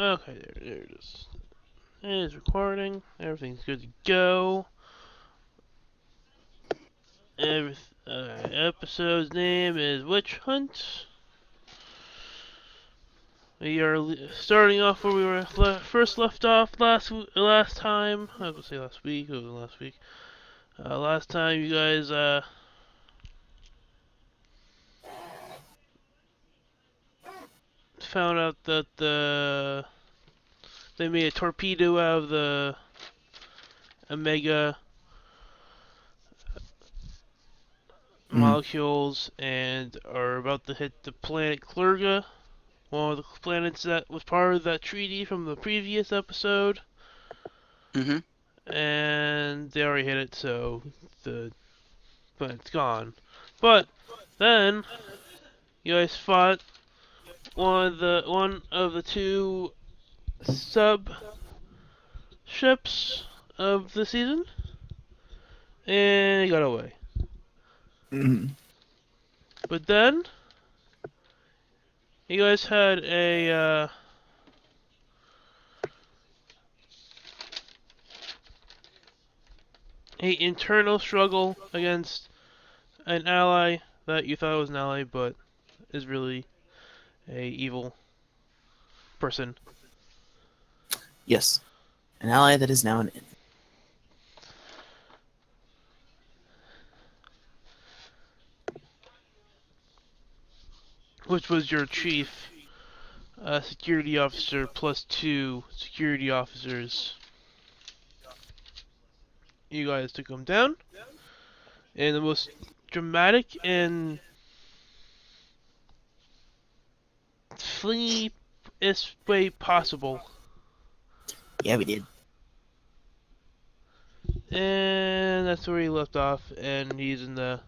Okay, there it is. It is recording. Everything's good to go. Episode's name is Witch Hunt. We are starting off where we were first left off last time. I was gonna say last week. It was last week. Last time you guys found out that they made a torpedo out of the Omega Mm, molecules and are about to hit the planet Klurga, one of the planets that was part of that treaty from the previous episode. mm-hmm. And they already hit it, so the planet's gone. But then you guys fought one of the two sub ships of the season, and it got away. Mm. But then you guys had a internal struggle against an ally that you thought was an ally, but is really a evil person. Yes, an ally that is now an enemy. Which was your chief security officer plus two security officers. You guys took him down in the most dramatic and flingiest way possible. Yeah, we did. And that's where he left off. And he's in the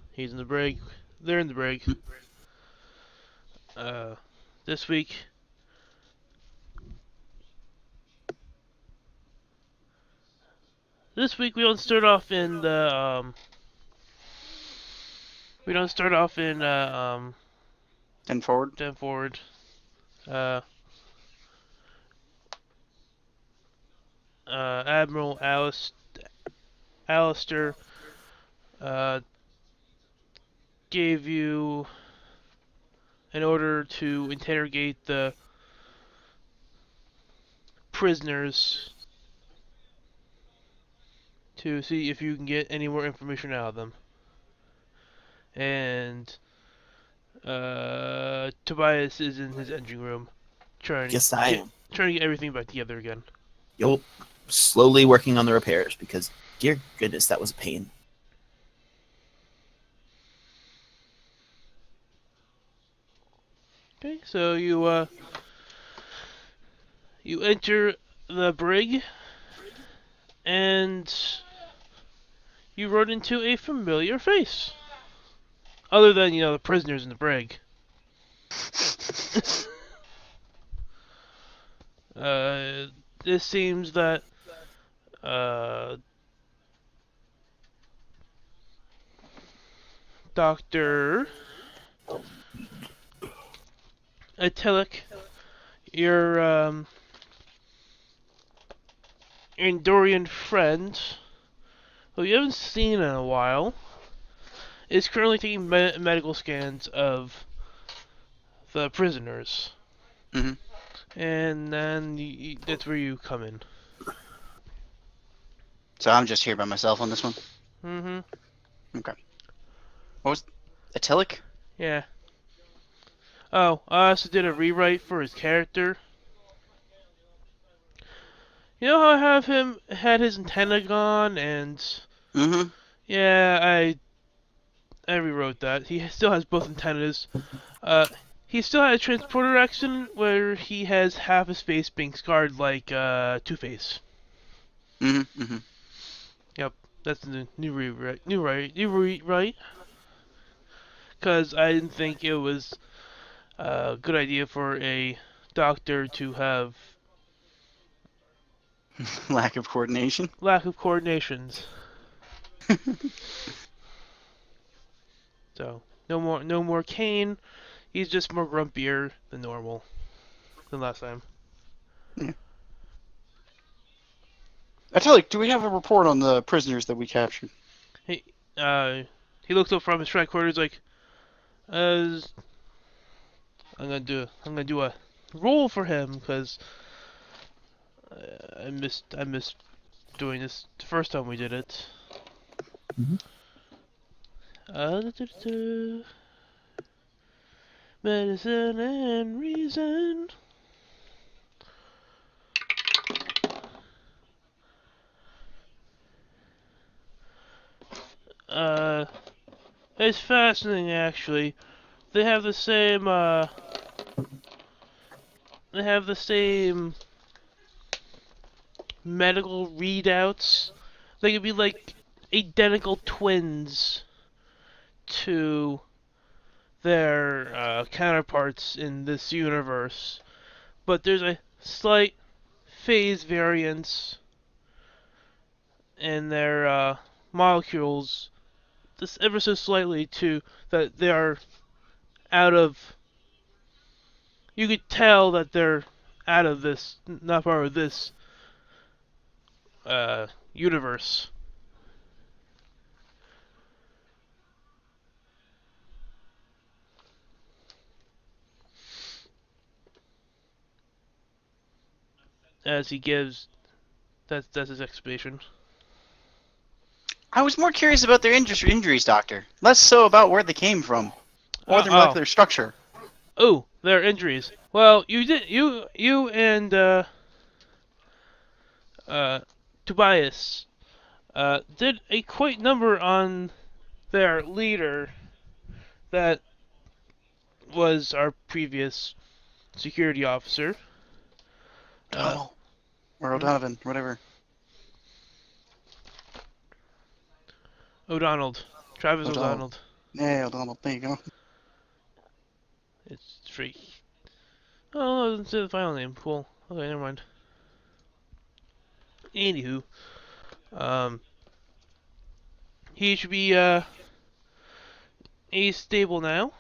brig. They're in the brig. Uh, this week. This week we don't start off in the We don't start off in Then forward. Den Forward. Uh, Admiral Alistair uh, gave you an order to interrogate the prisoners to see if you can get any more information out of them. And Tobias is in his engine room trying to Yes, I get am. trying to get everything back together again. Yup. Slowly working on the repairs because, dear goodness, that was a pain. Okay, so you enter the brig and you run into a familiar face. Other than, the prisoners in the brig. uh, this seems that uh, Dr. Atilic, your Andorian friend, who you haven't seen in a while, is currently taking medical scans of the prisoners. Mm-hmm. And then that's where you come in. So I'm just here by myself on this one. Mm-hmm. Okay. What was Atilic? Yeah. Oh, I also did a rewrite for his character. You know how I have him had his antenna gone and Mm-hmm. yeah, I rewrote that. He still has both antennas. He still had a transporter accident where he has half his face being scarred like Two-Face. Mm-hmm. Mm-hmm. Yep, that's the new rewrite. New rewrite. Because I didn't think it was a good idea for a doctor to have Lack of coordination. lack of coordinations. So no more Kane. He's just more grumpier than normal than last time. Atelic, do we have a report on the prisoners that we captured? He he looks up from his strike quarters like, uh, I'm gonna do a roll for him because I missed doing this the first time we did it. Mhm. Da, da, da. Medicine and reason. Uh, it's fascinating actually. They have the same they have the same medical readouts. They could be like identical twins to their counterparts in this universe, but there's a slight phase variance in their molecules, just ever so slightly, to that they are out of. You could tell that they're out of this, not part of this universe. As he gives, that's his explanation. I was more curious about their injuries, Doctor. Less so about where they came from or their Oh, molecular structure. their injuries. Well, you and uh, Tobias did a quite number on their leader that was our previous security officer. Uh, O'Donnell. Or hmm? O'Donovan, whatever. O'Donnell. Travis O'Donnell. O'Donnell. Yeah, O'Donnell. There you go. It's free. Oh, no, it's the final name. Cool. Okay, never mind. Anywho, um, he should be he's stable now.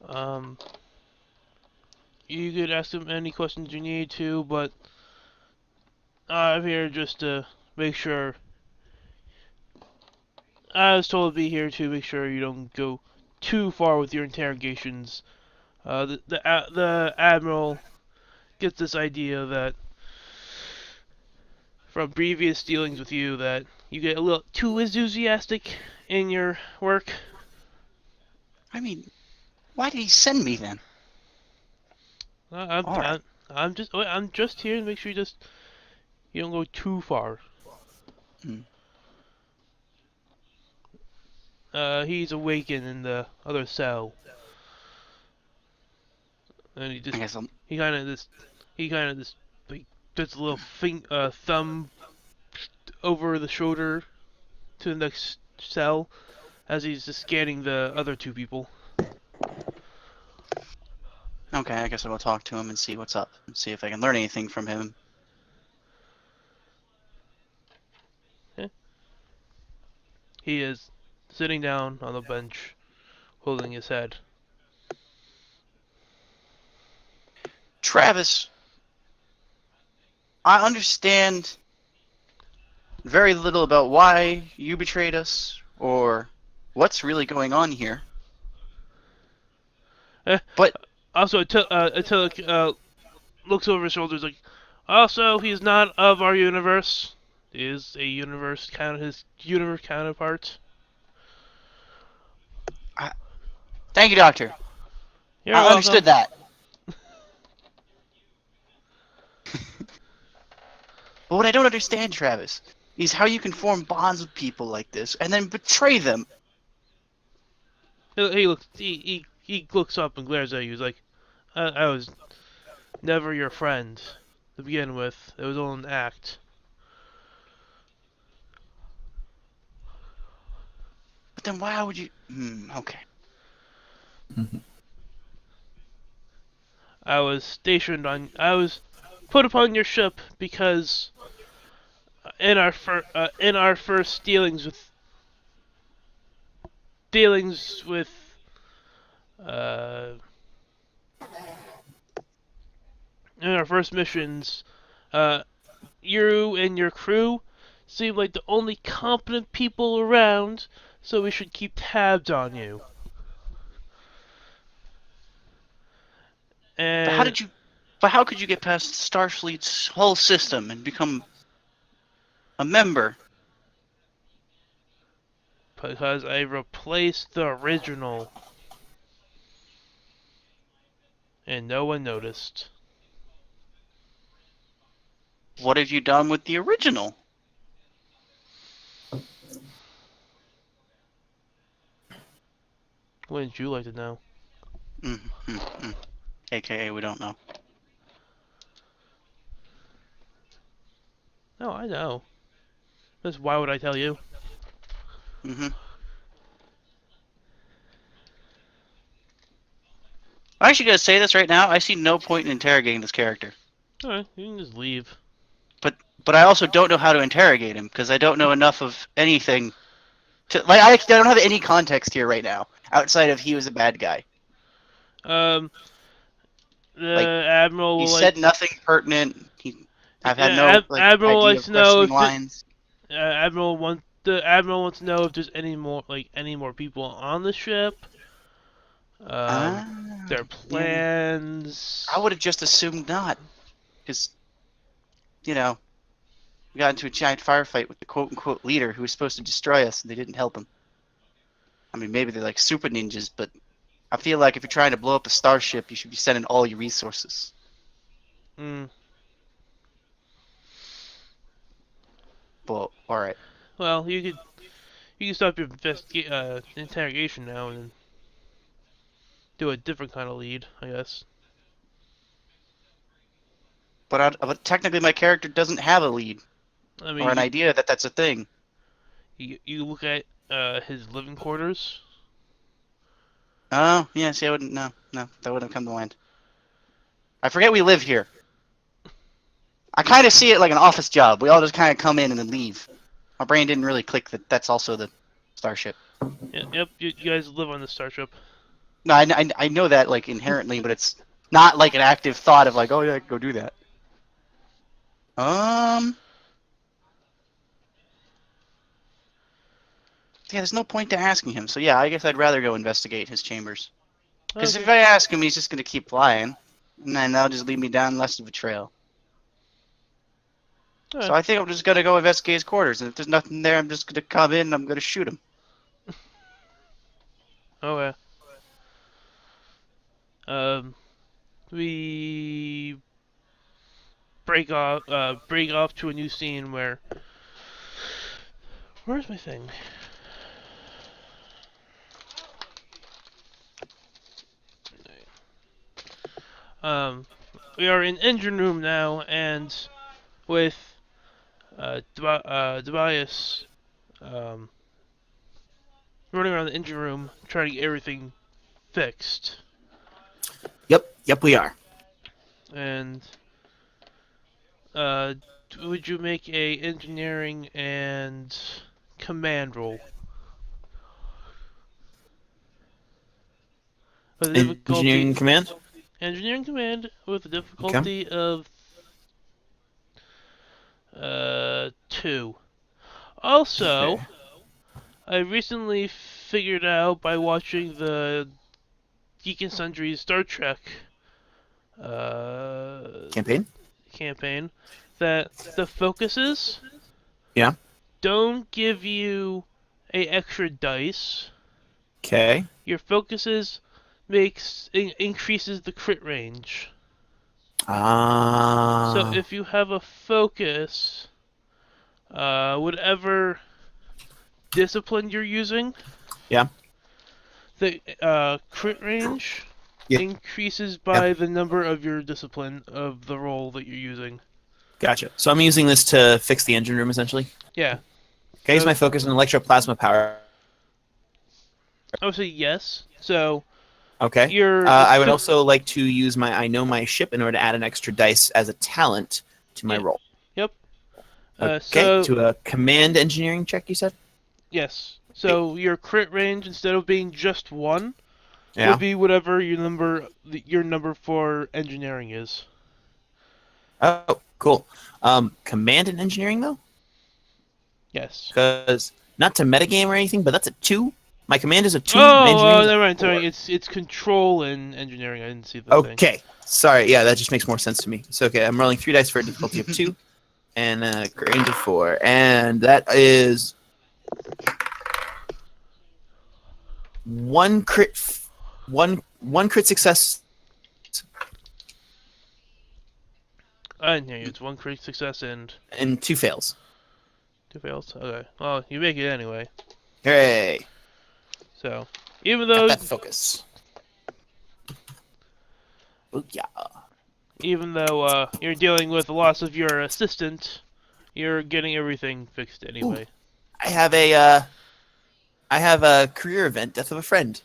Um, you could ask him any questions you need to, but I'm here just to make sure. I was told to be here to make sure you don't go too far with your interrogations. The admiral gets this idea that from previous dealings with you that you get a little too enthusiastic in your work. I mean, why did he send me then? Uh, I'm Alright. I'm I'm just here to make sure you don't go too far. Hmm. He's awakened in the other cell, and I guess I'm. he kind of this he kind of this like does a little thumb over the shoulder to the next cell as he's just scanning the other two people. Okay, I guess I'll go talk to him and see what's up. And see if I can learn anything from him. Okay. He is sitting down on the bench, holding his head. Travis, I understand very little about why you betrayed us or what's really going on here. Eh, But Also, until looks over his shoulders like, also, he's not of our universe. He is a his universe counterpart. thank you, Doctor. You're I welcome. understood that. But what I don't understand, Travis, is how you can form bonds with people like this and then betray them. He looks up and glares at you. He's like, I was never your friend to begin with. It was all an act. But then why would you? Okay. I was put upon your ship because in our first dealings with uh in our first missions, uh, you and your crew seem like the only competent people around, so we should keep tabs on you. But how And did you? But how could you get past Starfleet's whole system and become a member? because I replaced the original, and no one noticed. What have you done with the original? Wouldn't you like to know? Mm. AKA, we don't know. No, I know. Just why would I tell you? Mm-hmm. I'm actually gonna say this right now. I see no point in interrogating this character. Alright, you can just leave. But I also don't know how to interrogate him because I don't know enough of anything to like. I don't have any context here right now outside of he was a bad guy. Um, Like the Admiral he will said like, nothing pertinent. I've had yeah, no like Admiral idea likes of to know questioning if lines. The Admiral wants to know if there's any more people on the ship. Um, Ah, their yeah. I plans. would have just assumed not, because you know we got into a giant firefight with the quote unquote leader who was supposed to destroy us, and they didn't help him. I mean, maybe they're like super ninjas, but I feel like if you're trying to blow up a starship, you should be sending all your resources. Hmm. But all right. Well, you can stop your interrogation now and do a different kind of lead, I guess. But technically, my character doesn't have a lead I or mean, an idea that that's a thing. you look at his living quarters. Oh, yeah. See, I wouldn't. No, no, that wouldn't come to mind. I forget we live here. I kind of see it like an office job. We all just kind of come in and then leave. My brain didn't really click that that's also the starship. Yep, you guys live on the starship. No, I know that like inherently, but it's not like an active thought of like, oh yeah, go do that. Um, yeah, there's no point to asking him. So yeah, I guess I'd rather go investigate his chambers. Because if Okay. I ask him, he's just gonna keep lying, and then that'll just lead me down less of a trail. So Alright. I think I'm just gonna go investigate his quarters, and if there's nothing there, I'm just gonna come in and I'm gonna shoot him. Okay. Um, we break off to a new scene where. Where's my thing? Um, we are in engine room now, and with Tobias um, running around the engine room trying to get everything fixed. Yep, we are. And uh, would you make a engineering and command roll? With a difficulty Engineering command. engineering command with a Okay. difficulty of 2. Also, Okay. I recently figured out by watching the Geek and Sundry's Star Trek uh, Campaign. campaign that the focuses Yeah. don't give you a extra dice. Okay. Your focuses increases the crit range. So Ah. if you have a focus, whatever discipline you're using, Yeah. the crit range Yeah. increases Yeah. by the number of your discipline of the roll that you're using. Gotcha. So I'm using this to fix the engine room, essentially. Yeah. Okay, use So my focus on electroplasma power. I would say yes. So Okay. your I would also like to use my I know my ship in order to add an extra dice as a talent to my yeah. roll. Yep. Okay, So to a command engineering check, you said? yes. So your crit range instead of being just 1 would Yeah. be whatever your number for engineering is. Oh, cool. Command and engineering though, Yes. because not to metagame or anything, but that's a 2. My command is a 2. My Oh, engineering is a never mind. Sorry, 4. it's control and engineering. I didn't see the thing. Okay. Sorry. Yeah, that just makes more sense to me. So okay, I'm rolling 3 dice for a difficulty of 2, and a range of 4, and that is one crit, one crit success. I didn't hear you. It's one crit success and And 2 fails. 2 fails. Okay. Well, you make it anyway. Hooray! So, even Got though that focus. Oh yeah. you're dealing with the loss of your assistant, you're getting everything fixed Ooh, anyway. I have a career event, death of a friend.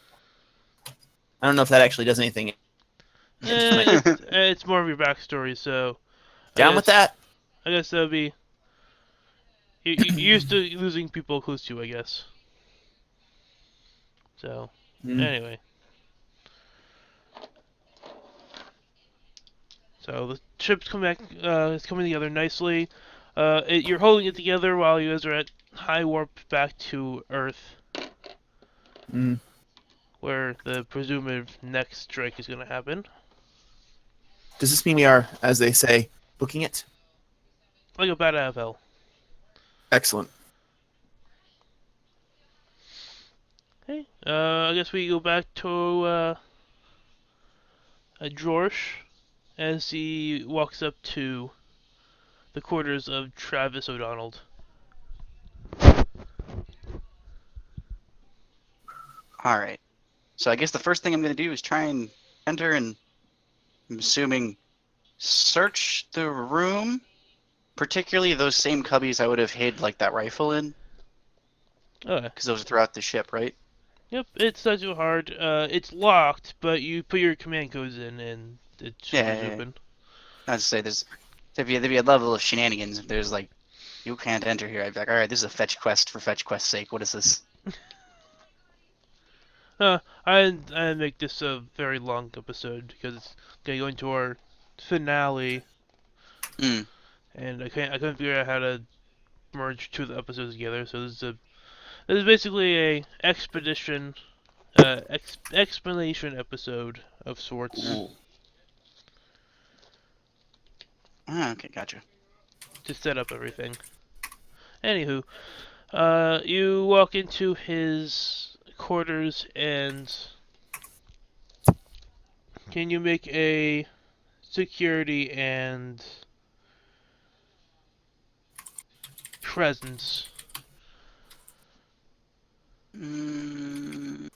I don't know if that actually does anything. It's more of your backstory, so I Down with guess that. I guess that would be you're used to losing people close to you, I guess. So Mm. anyway, so the ship's coming back. It's coming together nicely. You're holding it together while you guys are at high warp back to Earth, Mm. where the presumed next strike is going to happen. Does this mean we are, as they say, booking it? Like a bat out of hell. Excellent. Hey, I guess we go back to George as he walks up to the quarters of Travis O'Donnell. All right. So I guess the first thing I'm going to do is try and enter and, I'm assuming, search the room, particularly those same cubbies I would have hid like that rifle in, Okay. because those are throughout the ship, right? Yep, it's not too hard. It's locked, but you put your command codes in and it Yeah, switches yeah, yeah. open. I'd say there'd be a level of shenanigans if there's like you can't enter here. I'd be like, all right, this is a fetch quest for fetch quest's sake. What is this? I make this a very long episode because it's gonna go into our finale, Hmm. and I couldn't figure out how to merge two of the episodes together. So this is basically a expedition, explanation episode of sorts Ooh. Ah, okay, gotcha. to set up everything. Anywho, you walk into his quarters and can you make a security and presence? Mm,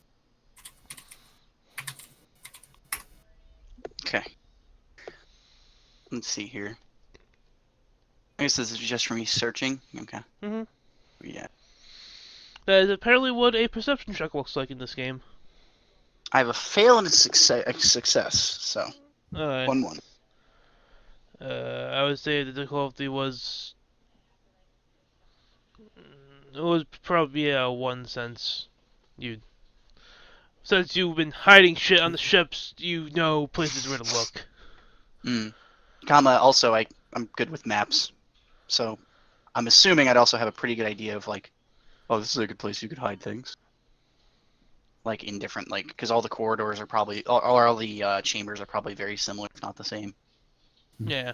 okay. Let's see here. I guess this is just for me searching. Okay. Mm-hmm. Yeah. That is apparently what a perception check looks like in this game. I have a fail and a success. So Alright. 1-1. I would say the difficulty was it was probably a one since you've been hiding shit on the ships, you know places where to look. Hmm. Comma. Also, I'm good with maps, so I'm assuming I'd also have a pretty good idea of like, oh, this is a good place you could hide things. Like in different because all the corridors are probably or all the chambers are probably very similar, if not the same. Yeah.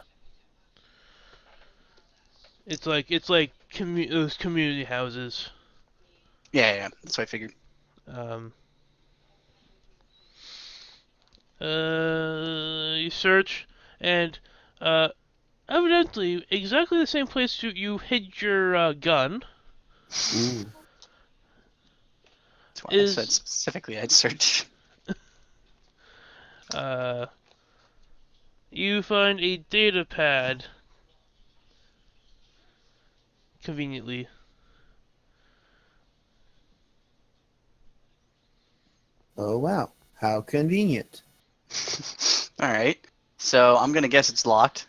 It's like those community houses. Yeah, that's what I figured. Um, you search, and uh, evidently exactly the same place you hid your gun Ooh. That's why I said is specifically I'd search. uh, you find a data pad conveniently. Oh wow. How convenient. All right, so I'm gonna guess it's locked.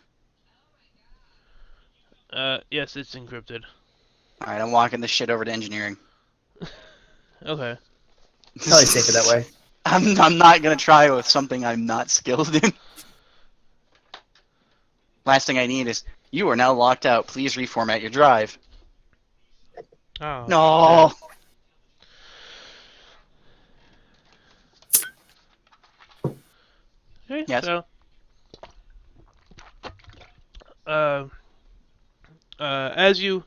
Yes, it's encrypted. All right, I'm walking this shit over to engineering. Okay. Probably safer that way. I'm not gonna try with something I'm not skilled in. Last thing I need is, you are now locked out. Please reformat your drive. Oh, No. shit. Okay, Yes. so uh, as you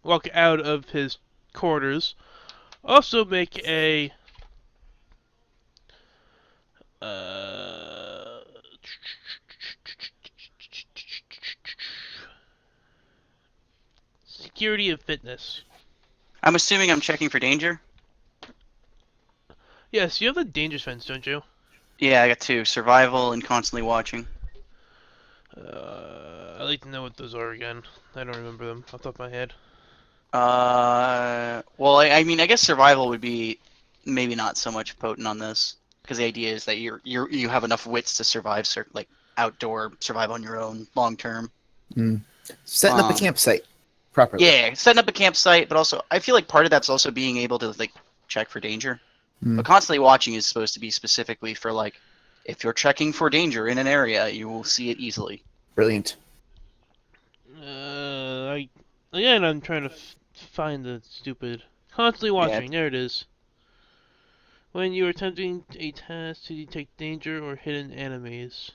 walk out of his quarters, also make a uh, security and fitness. I'm assuming I'm checking for danger. Yes, you have the danger fence, don't you? Yeah, I got 2. Survival and constantly watching. I'd like to know what those are again. I don't remember them off the top of my head. Well, I mean, I guess survival would be maybe not so much potent on this, because the idea is that you have enough wits to survive, like outdoor, survive on your own long term. Setting up a campsite properly. Yeah, setting up a campsite, but also I feel like part of that's also being able to like check for danger. Mm. But constantly watching is supposed to be specifically for like, if you're checking for danger in an area, you will see it easily. Brilliant. I'm trying to find the stupid. Constantly Yeah, watching. There it is. When you are attempting a task to detect danger or hidden enemies.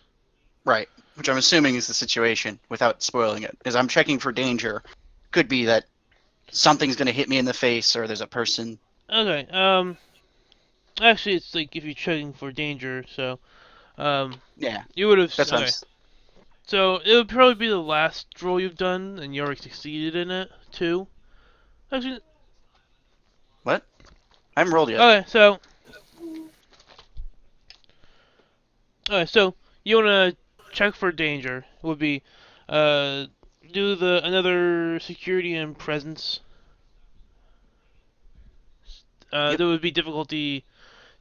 right. Which I'm assuming is the situation, without spoiling it. Is I'm checking for danger. Could be that something's gonna hit me in the face, or there's a person. Okay. Actually, it's like if you're checking for danger. So, Yeah, you would have. that's what I'm. Okay. So it would probably be the last roll you've done, and you already succeeded in it too. Actually, What? I haven't rolled yet. okay. So you wanna check for danger. It would be, uh, do the another security and presence. Yep. There would be difficulty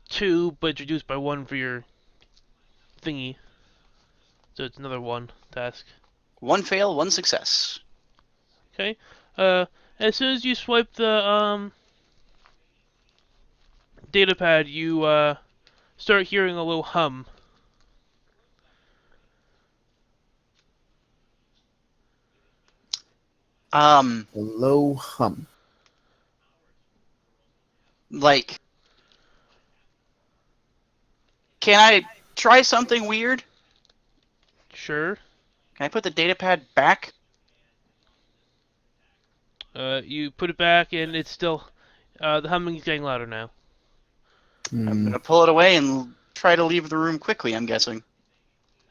2, but reduced by 1 for your thingy. So it's another 1 task. 1 fail, 1 success. Okay. As soon as you swipe the data pad, you start hearing a little hum. Um, A low hum. like, can I try something weird? Sure. Can I put the data pad back? You put it back, and it's still the humming is getting louder now. I'm Mm. gonna pull it away and try to leave the room quickly, I'm guessing.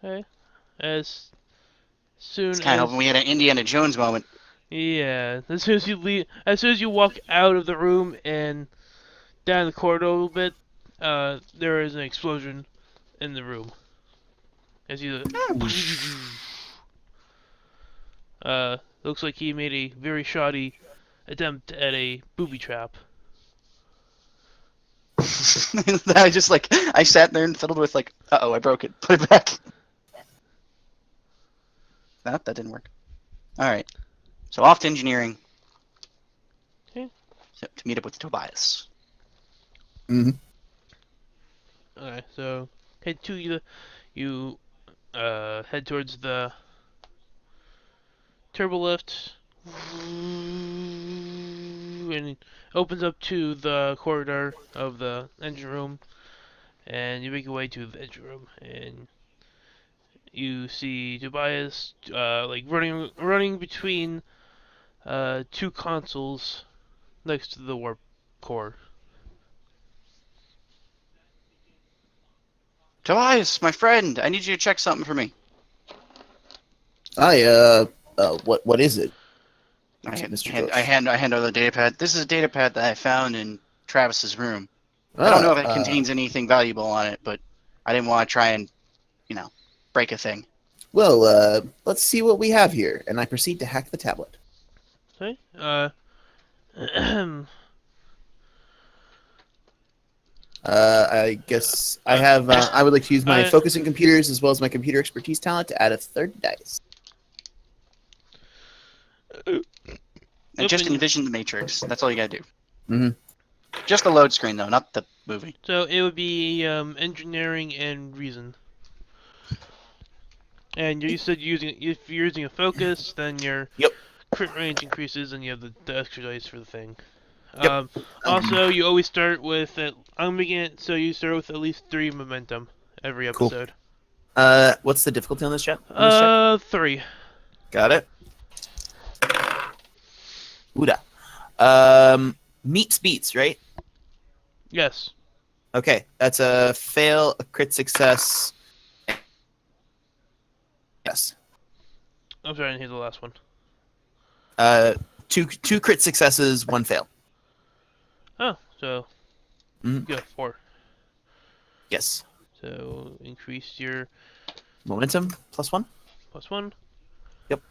Okay. As It's soon kind of hoping we as had an Indiana Jones moment. yeah, as soon as you leave, as soon as you walk out of the room and down the corridor a little bit, there is an explosion in the room. As you looks like he made a very shoddy attempt at a booby trap. I just like, I sat there and fiddled with like, uh-oh, I broke it. Put it back. That didn't work. Alright. So off to engineering. Okay. So, to meet up with Tobias. Hmm. Okay, so head to you head towards the turbo lift, and it opens up to the corridor of the engine room, and you make your way to the engine room, and you see Tobias like running between 2 consoles next to the warp core. Tobias, my friend, I need you to check something for me. What is it, I Mr. hand, Josh? I hand over the data pad. This is a data pad that I found in Travis's room. I don't Ah, know if it contains anything valuable on it, but I didn't want to try and, you know, break a thing. well, let's see what we have here. And I proceed to hack the tablet. Okay. I guess I have. I would like to use my I focusing computers as well as my computer expertise talent to add a third dice. And just open. envision the Matrix. That's all you gotta do. Mm-hmm. Just the load screen, though, not the movie. So it would be engineering and reason. And you said if you're using a focus, then your Yep. crit range increases, and you have the extra dice for the thing. Yep. Also, you always start with I'm making it so you start with at least 3 momentum every Cool. episode. What's the difficulty on this check? 3. Got it. Ooda. Meets beats, right? Yes. Okay, that's a fail, a crit success. Yes. I'm sorry, I didn't hear the last one. Two crit successes, one fail. Oh, so Mhm. you got 4. Yes. So increase your Momentum +1. +1. Yep.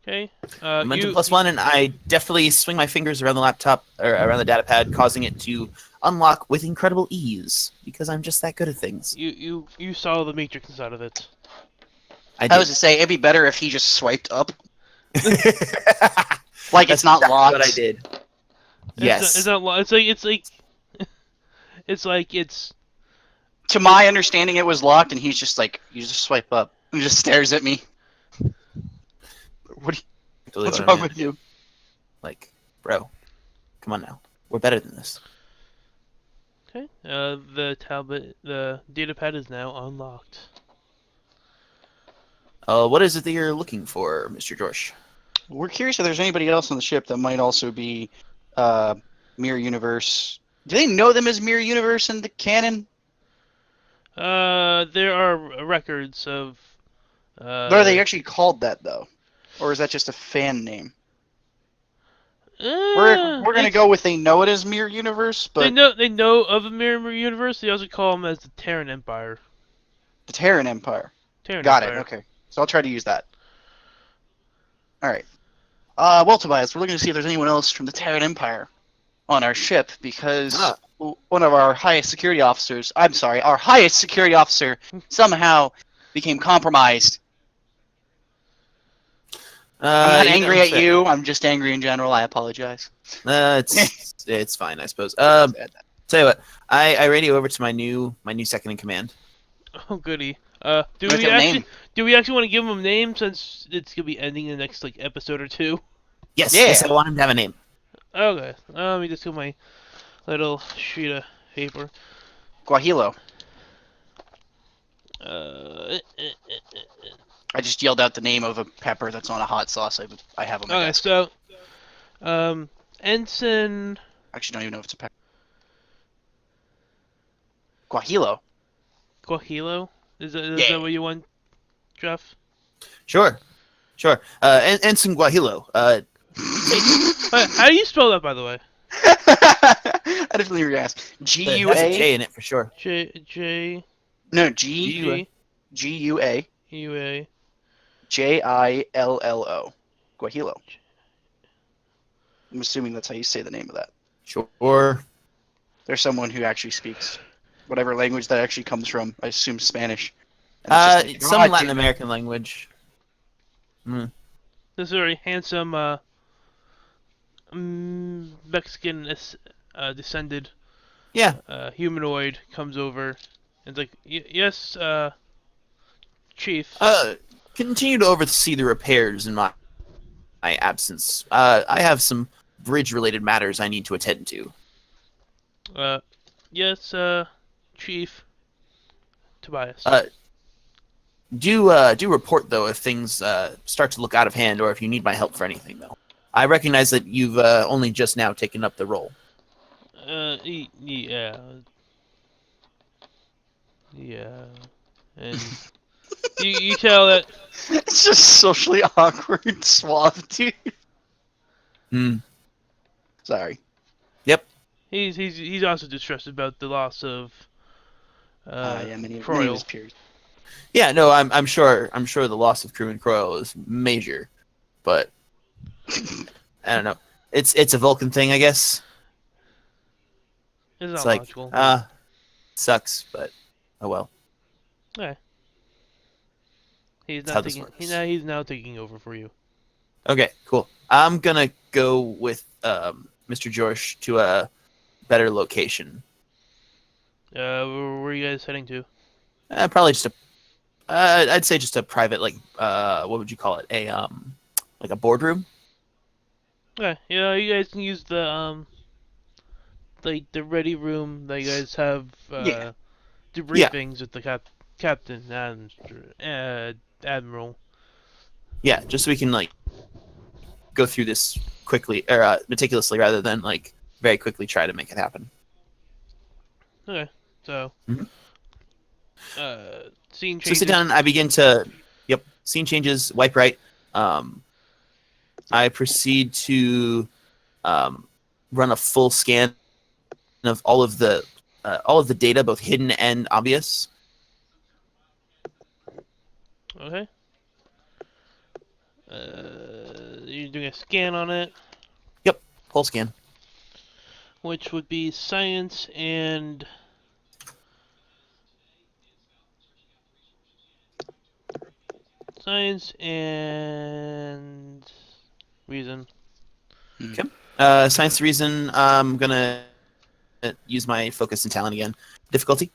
Okay. Momentum +1, and I definitely swing my fingers around the laptop or around the data pad, causing it to unlock with incredible ease because I'm just that good at things. You saw the matrix inside of it. I I was did. to say it'd be better if he just swiped up, That's like it's not exactly locked. what I did. Yes. It's not. It's like it's. To my understanding, it was locked, and he's just like, you just swipe up, and he just stares at me. Totally What's what I wrong meant. with you? Like, bro, come on now. We're better than this. Okay. The data pad is now unlocked. What is it that you're looking for, Mr. Josh? We're curious if there's anybody else on the ship that might also be Mirror Universe. Do they know them as Mirror Universe in the canon? There are records of. But are they actually called that though, or is that just a fan name? We're gonna It's, go with they know it as Mirror Universe, but they know of a mirror universe. They also call them as the Terran Empire. the Terran Empire. Terran Got it. Empire. Okay, so I'll try to use that. All right. Well, Tobias, we're looking to see if there's anyone else from the Terran Empire on our ship because one of our highest security officers, I'm sorry, our highest security officer somehow became compromised. I'm not angry at you. I'm just angry in general. I apologize. It's fine, I suppose. Tell you what, I radio over to my new second in command. Oh goody. Do Make we up a actually name. do we actually want to give him a name since it's gonna be ending in the next episode or 2? Yes, Yeah. yes, I want him to have a name. Okay. Let me just get my little sheet of paper. Guajilo. Uh, I just yelled out the name of a pepper that's on a hot sauce I have on my okay, desk. so Ensign Actually, don't even know if it's a pepper. Guajilo. Guajilo? Is Yeah. that what you want, Jeff? Sure. Ensign Guajilo. How do you spell that, by the way? I definitely reasked. It G-U-A? has a J in it for sure. J No, G G-U-A. U A. J-I-L-L-O. Guajilo. I'm assuming that's how you say the name of that. Sure. There's someone who actually speaks whatever language that actually comes from. I assume Spanish. And it's just like, Some "God Latin damn it." American language. This is a very handsome Mexican descended Yeah. humanoid comes over and it's like, yes, Chief. Continue to oversee the repairs in my absence. I have some bridge-related matters I need to attend to. Yes, Chief Tobias. Do report though if things start to look out of hand or if you need my help for anything though. I recognize that you've only just now taken up the role. Yeah. Yeah. And you tell that It's just socially awkward, suave, dude. Hmm. Sorry. Yep. he's also distressed about the loss of Yeah, many of Croyle. his peers. Yeah. No. I'm sure the loss of Crewman Croyle is major, but I don't know. It's a Vulcan thing, I guess. It's It's not like logical. sucks, but oh well. Okay. He's That's how not this taking. works. He's now taking over for you. Okay, cool. I'm gonna go with Mr. Josh to a better location. Where are you guys heading to? Probably just I'd say just a private, like, what would you call it? Like a boardroom. Okay, yeah, you guys can use the like the ready room that you guys have Yeah. Yeah, debriefings with the captain and admiral. yeah. Just so we can like go through this quickly or meticulously, rather than like very quickly try to make it happen. Okay, so Mhm. scene So sit down changes. and I begin to. Yep. Scene changes. Wipe right. Um, I proceed to um, run a full scan of all of the data, both hidden and obvious. Okay, you're doing a scan on it, Yep. Full scan. which would be science and reason. Hmm. Okay. Science reason. I'm gonna use my focus and talent again. Difficulty.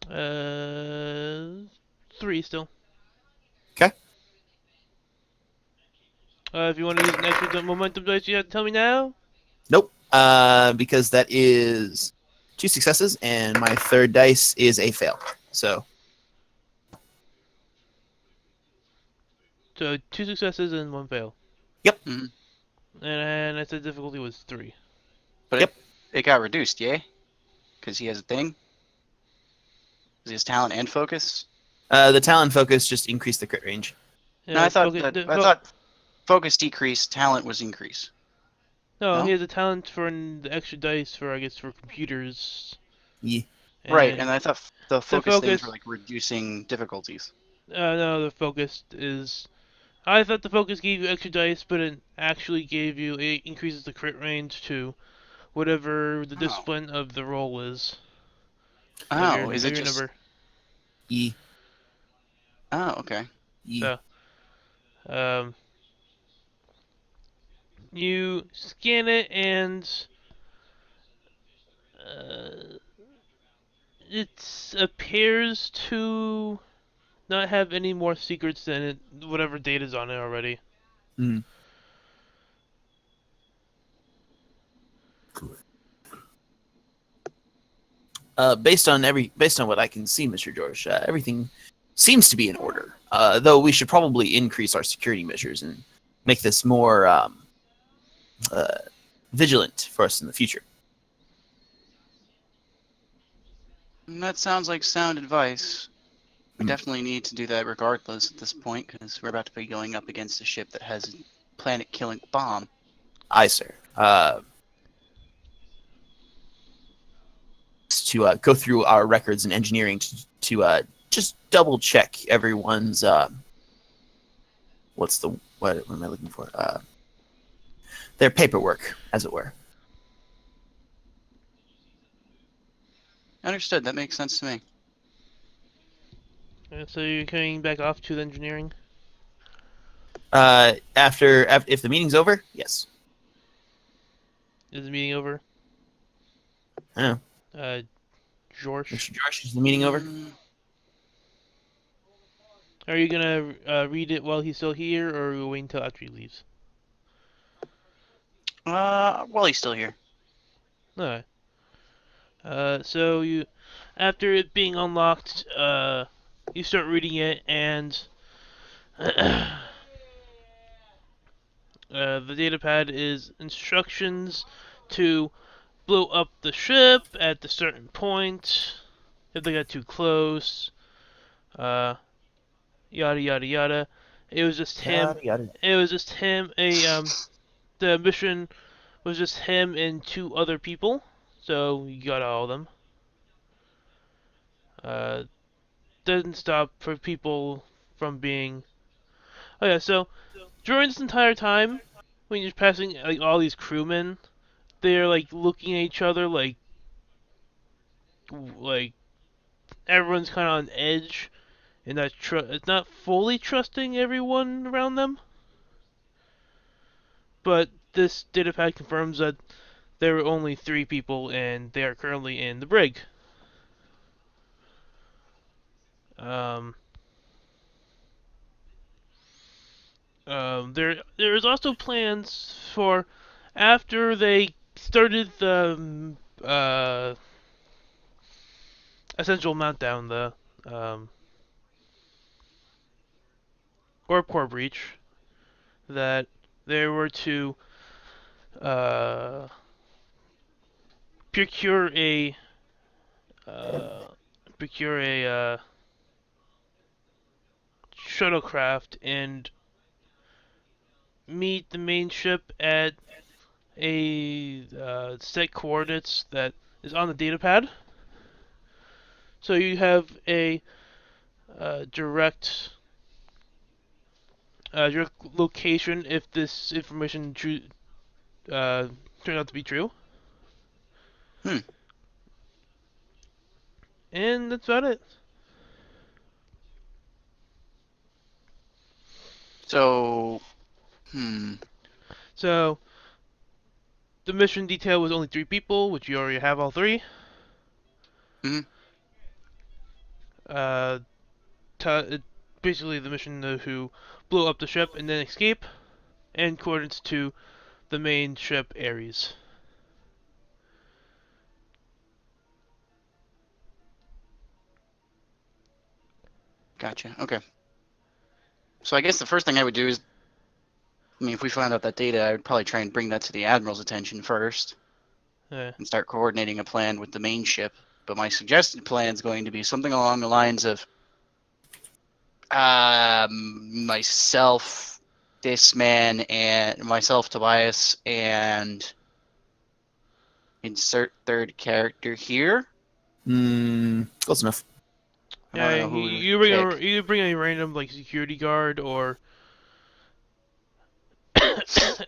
Uh, 3 still. Okay. If you want to use an extra momentum dice, you have to tell me now. Nope. Because that is 2 successes, and my third dice is a fail. So, So 2 successes and 1 fail. yep, Hmm. And I said difficulty was 3. But yep. it got reduced, yeah? Because he has a thing? 'Cause he has talent and focus? The talent focus just increased the crit range. No, Yeah, I thought focus decreased, talent was increase. no, he No? has a talent for the extra dice for I guess for computers, Yeah. Right, and and I thought the the focus things were focus. like reducing difficulties. No, the focus is. I thought the focus gave you extra dice, but it actually gave you it increases the crit range to whatever the Oh. discipline of the roll is Oh, is of it your just number. Yeah. Oh, okay. Yeah. So um, you scan it and uh, it appears to not have any more secrets than whatever data's on it already. Mm. Based on what I can see, Mr. George, everything seems to be in order. Though we should probably increase our security measures and make this more uh, vigilant for us in the future. That sounds like sound advice. We Hmm. definitely need to do that regardless at this point, because we're about to be going up against a ship that has a planet-killing bomb. Aye, sir. To go through our records and engineering to just double check everyone's what am I looking for? Their paperwork, as it were. Understood. That makes sense to me. So you're coming back off to the engineering. After if the meeting's over, yes. Is the meeting over? Oh, Uh, George, Mr. Josh, is the meeting over? Mm, are you gonna read it while he's still here, or are you wait until after he leaves? well, he's still here. No. So you, after it being unlocked, you start reading it, and the datapad is instructions to blow up the ship at the certain point if they got too close. Uh, Yada yada yada. It was just him. Yada yada. It was just him. The mission was just him and 2 other people. So you got all of them. Uh, doesn't stop for people from being. Oh yeah. So during this entire time, when you're passing like all these crewmen, they're like looking at each other like everyone's kind of on edge and it's not fully trusting everyone around them. But this datapad confirms that there were only 3 people, and they are currently in the brig. Um, There's also plans for after they started the essential meltdown, the orb core breach, that they were to uh, procure a uh, procure a shuttlecraft and meet the main ship at a set coordinates that is on the data pad. So you have a direct direct location if this information turns out to be true. Hmm. And that's about it. So, So the mission detail was only 3 people, which you already have all 3. hmm. Uh, basically the mission who blew up the ship and then escape, and coordinates to the main ship Ares. Gotcha. Okay. So I guess the first thing I would do is, I mean, if we found out that data, I would probably try and bring that to the Admiral's attention first Uh, and start coordinating a plan with the main ship. But my suggested plan is going to be something along the lines of myself, this man, and myself, Tobias, and insert third character here. Close enough. I don't yeah, know who to pick. you bring a random like security guard or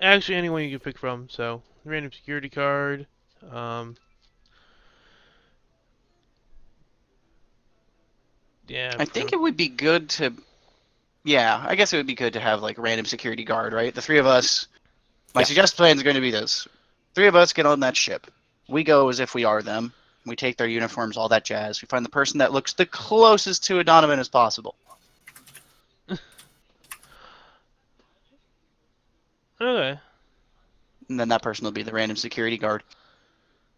actually anyone you can pick from. So random security guard. Um, yeah, I think it would be good to, yeah, I guess it would be good to have like a random security guard, right? The 3 of us. My Yeah. suggested plan is going to be this: 3 of us get on that ship. We go as if we are them. We take their uniforms, all that jazz. We find the person that looks the closest to a Donovan as possible. okay. And then that person will be the random security guard.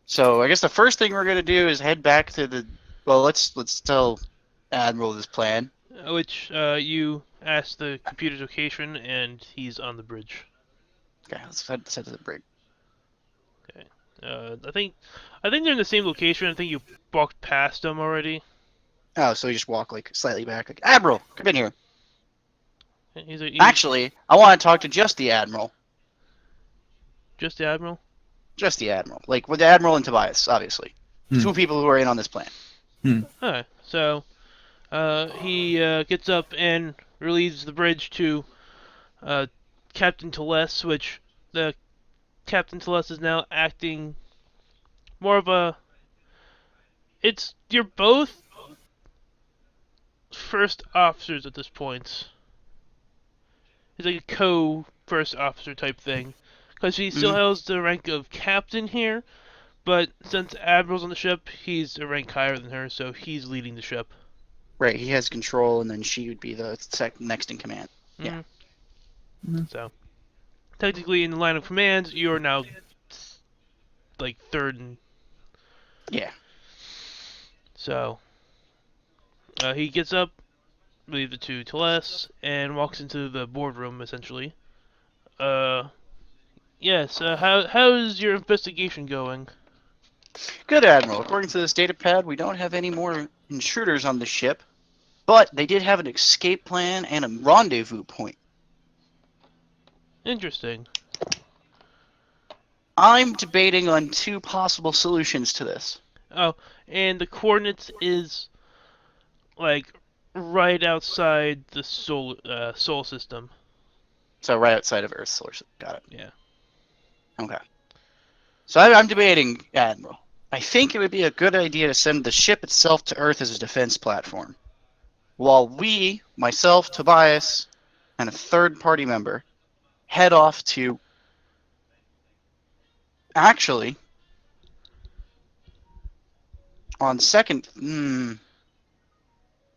So I guess the first thing we're gonna do is head back to the. Well, let's tell Admiral this plan. Which you ask the computer's location, and he's on the bridge. Okay, let's head to the brig. Okay. I think they're in the same location. I think you walked past them already. Oh, so we just walk like slightly back. Like, Admiral, come in here. He's Actually, I want to talk to just the Admiral. just the admiral. Just the Admiral. Like with the Admiral and Tobias, obviously. The Hmm. 2 people who are in on this plan. Alright. So he gets up and relieves the bridge to uh, Captain Teles, which the Captain Teles is now acting more of a. It's you're both first officers at this point. He's like a co-first officer type thing, because he still Mhm. holds the rank of captain here, but since Admiral's on the ship, he's a rank higher than her, so he's leading the ship. Right, he has control, and then she would be the next in command. Yeah. So technically, in the line of command, you are now like third, and Yeah. so he gets up, leaves it to Teles, and walks into the boardroom essentially. Uh, yes. How's your investigation going? Good, Admiral. According to this data pad, we don't have any more intruders on the ship, but they did have an escape plan and a rendezvous point. Interesting. I'm debating on 2 possible solutions to this. Oh, and the coordinates is like right outside the sol system. So right outside of Earth's solar system. Got it. Yeah. Okay. So I'm debating, Admiral. I think it would be a good idea to send the ship itself to Earth as a defense platform, while we, myself, Tobias, and a third party member, head off to. Actually, on second,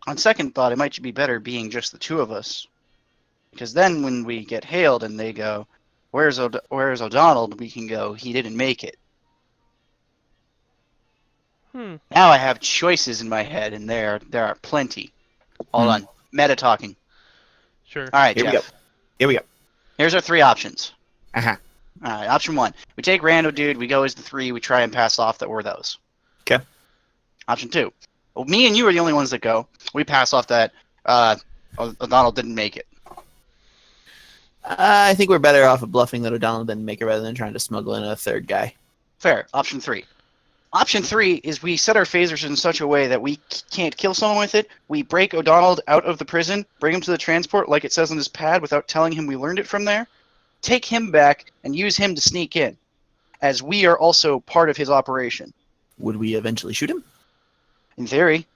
on second thought, it might be better being just the 2 of us, Because then when we get hailed and they go, where's O'Donnell? We can go, he didn't make it. Hmm. Now I have choices in my head, and there are plenty. Hold on. Meta talking. Sure. All right, Here we go. Jeff. Here we go. Here's our 3 options. Uh-huh. All right, option 1. We take Rando Dude, we go as the 3, we try and pass off that we're those. Okay. Option 2. Well, me and you are the only ones that go. We pass off that O'Donnell didn't make it. I think we're better off of bluffing that O'Donnell didn't make it rather than trying to smuggle in a third guy. Fair. Option 3. Option 3 is we set our phasers in such a way that we can't kill someone with it. We break O'Donnell out of the prison, bring him to the transport like it says on his pad without telling him we learned it from there, take him back, and use him to sneak in, as we are also part of his operation. Would we eventually shoot him? In theory.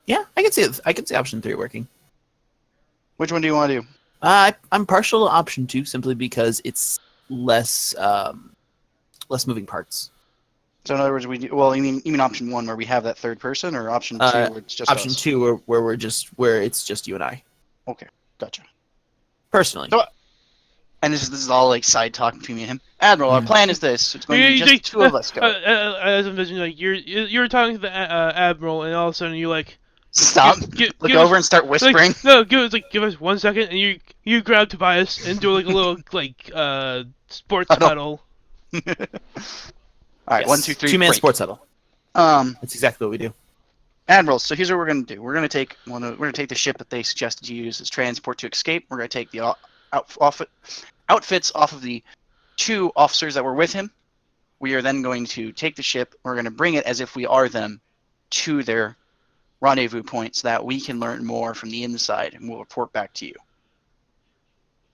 Yeah, I can see option 3 working. Which one do you want to do? I'm partial to option 2 simply because it's less moving parts. So in other words, you mean option 1 where we have that third person, or option 2 where it's just option us? 2 where it's just you and I. Okay, gotcha. Personally. So, and this is all like side talking between me and him. Admiral, our plan is this: it's going to be just 2 of us go. As I'm envisioning, like you're talking to the admiral, and all of a sudden you like Stop. Look over and start whispering. give us 1 second, and you grab Tobias and do like a little sports Huddle. huddle. All right, Yes. 1, 2, 3. 2-man break. sports huddle. That's exactly what we do. Admiral, so here's what we're going to do. We're going to take the ship that they suggested you use as transport to escape. We're going to take the outfits off of the 2 officers that were with him. We are then going to take the ship. We're going to bring it as if we are them to their rendezvous point so that we can learn more from the inside, and we'll report back to you.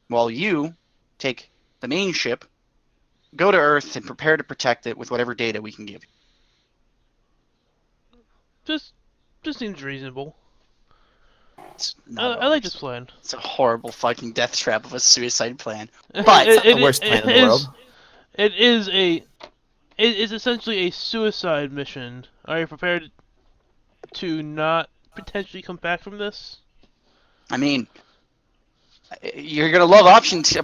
While you take the main ship, go to Earth, and prepare to protect it with whatever data we can give you. Just seems reasonable. It's not I like always- this plan. It's a horrible fucking death trap of a suicide plan. But It's not the worst plan in the world. It is essentially a suicide mission. Are you prepared to not potentially come back from this? I mean, you're gonna love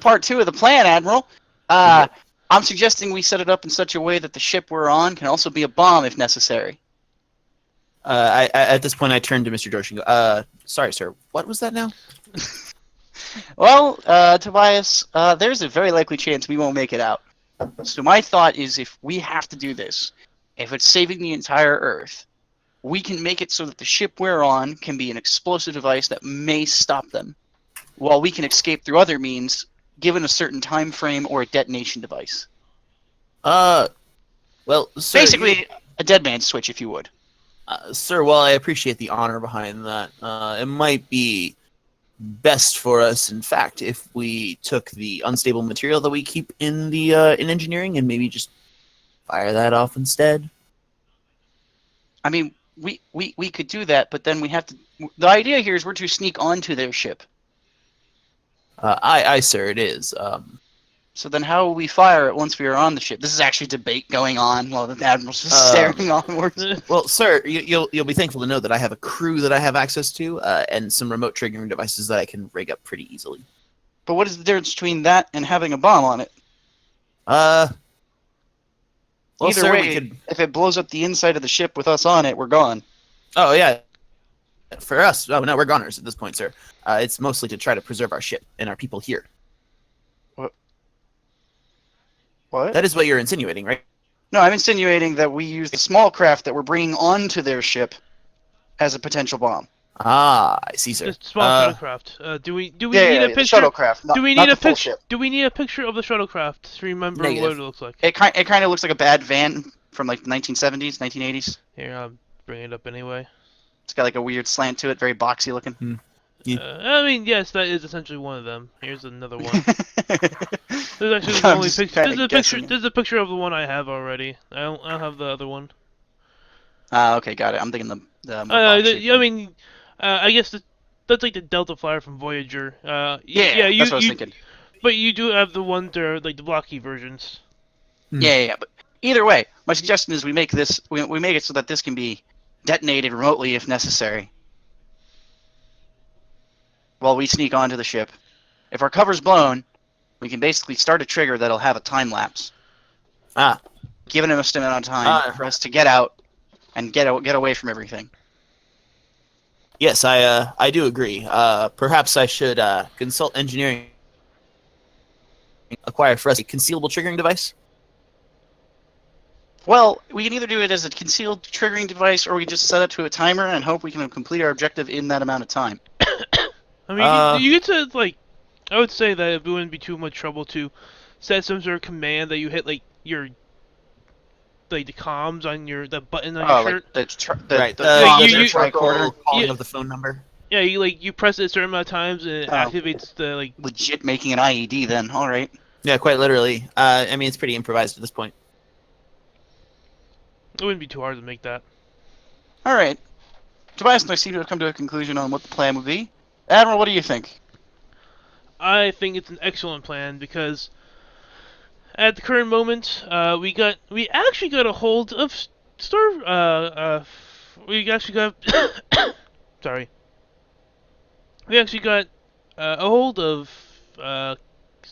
part 2 of the plan, Admiral. I'm suggesting we set it up in such a way that the ship we're on can also be a bomb if necessary. At this point, I turn to Mr. George and go, sorry, sir, what was that now? Well, Tobias, there's a very likely chance we won't make it out. So my thought is, if we have to do this, if it's saving the entire Earth, we can make it so that the ship we're on can be an explosive device that may stop them, while we can escape through other means, given a certain time frame or a detonation device. Well, sir, Basically, a dead man switch, if you would. sir, while I appreciate the honor behind that, it might be best for us, in fact, if we took the unstable material that we keep in the in engineering and maybe just fire that off instead. I mean, we could do that, but then we have to... The idea here is we're to sneak onto their ship. Aye, sir, it is. So then how will we fire it once we are on the ship? This is actually debate going on while the Admiral's just staring onwards. Well, sir, you'll be thankful to know that I have a crew that I have access to, and some remote triggering devices that I can rig up pretty easily. But what is the difference between that and having a bomb on it? Well, Either sir, way, we could... if it blows up the inside of the ship with us on it, we're gone. Oh, yeah. For us, oh, no, we're goners at this point, sir. It's mostly to try to preserve our ship and our people here. What? That is what you're insinuating, right? No, I'm insinuating that we use the small craft that we're bringing onto their ship as a potential bomb. Ah, I see, sir. Just small shuttlecraft. Do we need a the picture? shuttlecraft. Not, Do we not need a the full picture? ship. Do we need a picture of the shuttlecraft to remember what Negative. it looks like? It kind of looks like a bad van from like the 1970s, 1980s. Here, I'll bring it up anyway. It's got like a weird slant to it, very boxy looking. I mean, yes, that is essentially one of them. Here's another one. There's actually the I'm only just picture. kinda There's a guessing. picture. There's a picture of the one I have already. I don't have the other one. Okay, got it. I'm thinking the more box-shaped I one. mean, I guess that's like the Delta Flyer from Voyager. Yeah, that's what I was thinking. But you do have the ones that are like the blocky versions. Yeah. But either way, my suggestion is we make this. We make it so that this can be detonated remotely if necessary. while we sneak onto the ship. If our cover's blown, we can basically start a trigger that'll have a time lapse, Ah, giving us an amount of time for us to get out and get away from everything. yes, I do agree. Perhaps I should consult engineering, acquire for us a concealable triggering device. Well, we can either do it as a concealed triggering device, or we just set it to a timer and hope we can complete our objective in that amount of time. I mean, you get to like. I would say that it wouldn't be too much trouble to set some sort of command that you hit like your the comms on the button on your shirt. Like Right, the Yeah, comms you- or you- tricorder. calling Yeah. of the phone number. Yeah, you press it a certain amount of times and it Oh. activates the like. Legit making an IED then. All right. Yeah, quite literally. I mean, it's pretty improvised at this point. It wouldn't be too hard to make that. All right. Tobias and I seem to have come to a conclusion on what the plan would be. Admiral, what do you think? I think it's an excellent plan because at the current moment, we actually got a hold of we actually got sorry. We actually got a hold of command.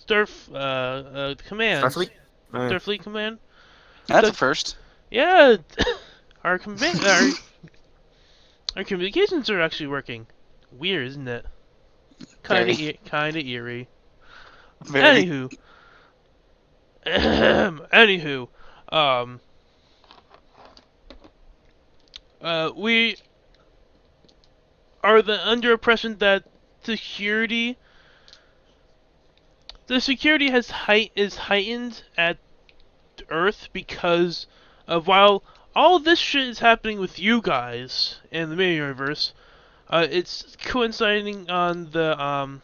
Starfleet? Starfleet command. That's The- a first. Yeah, our command our communications are actually working. Weird, isn't it? Very. Kind of eerie. Very. Anywho, anywho, we are under impression that security, the security is heightened at Earth because of while all this shit is happening with you guys in the main universe, it's coinciding on the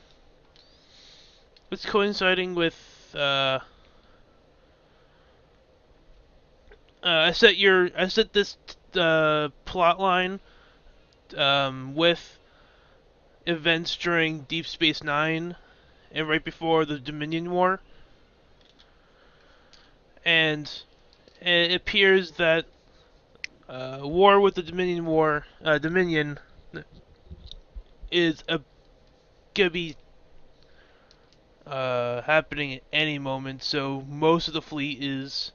it's coinciding with I set this plot line with events during Deep Space Nine and right before the Dominion War, and it appears that war with the Dominion is gonna be happening at any moment. So most of the fleet is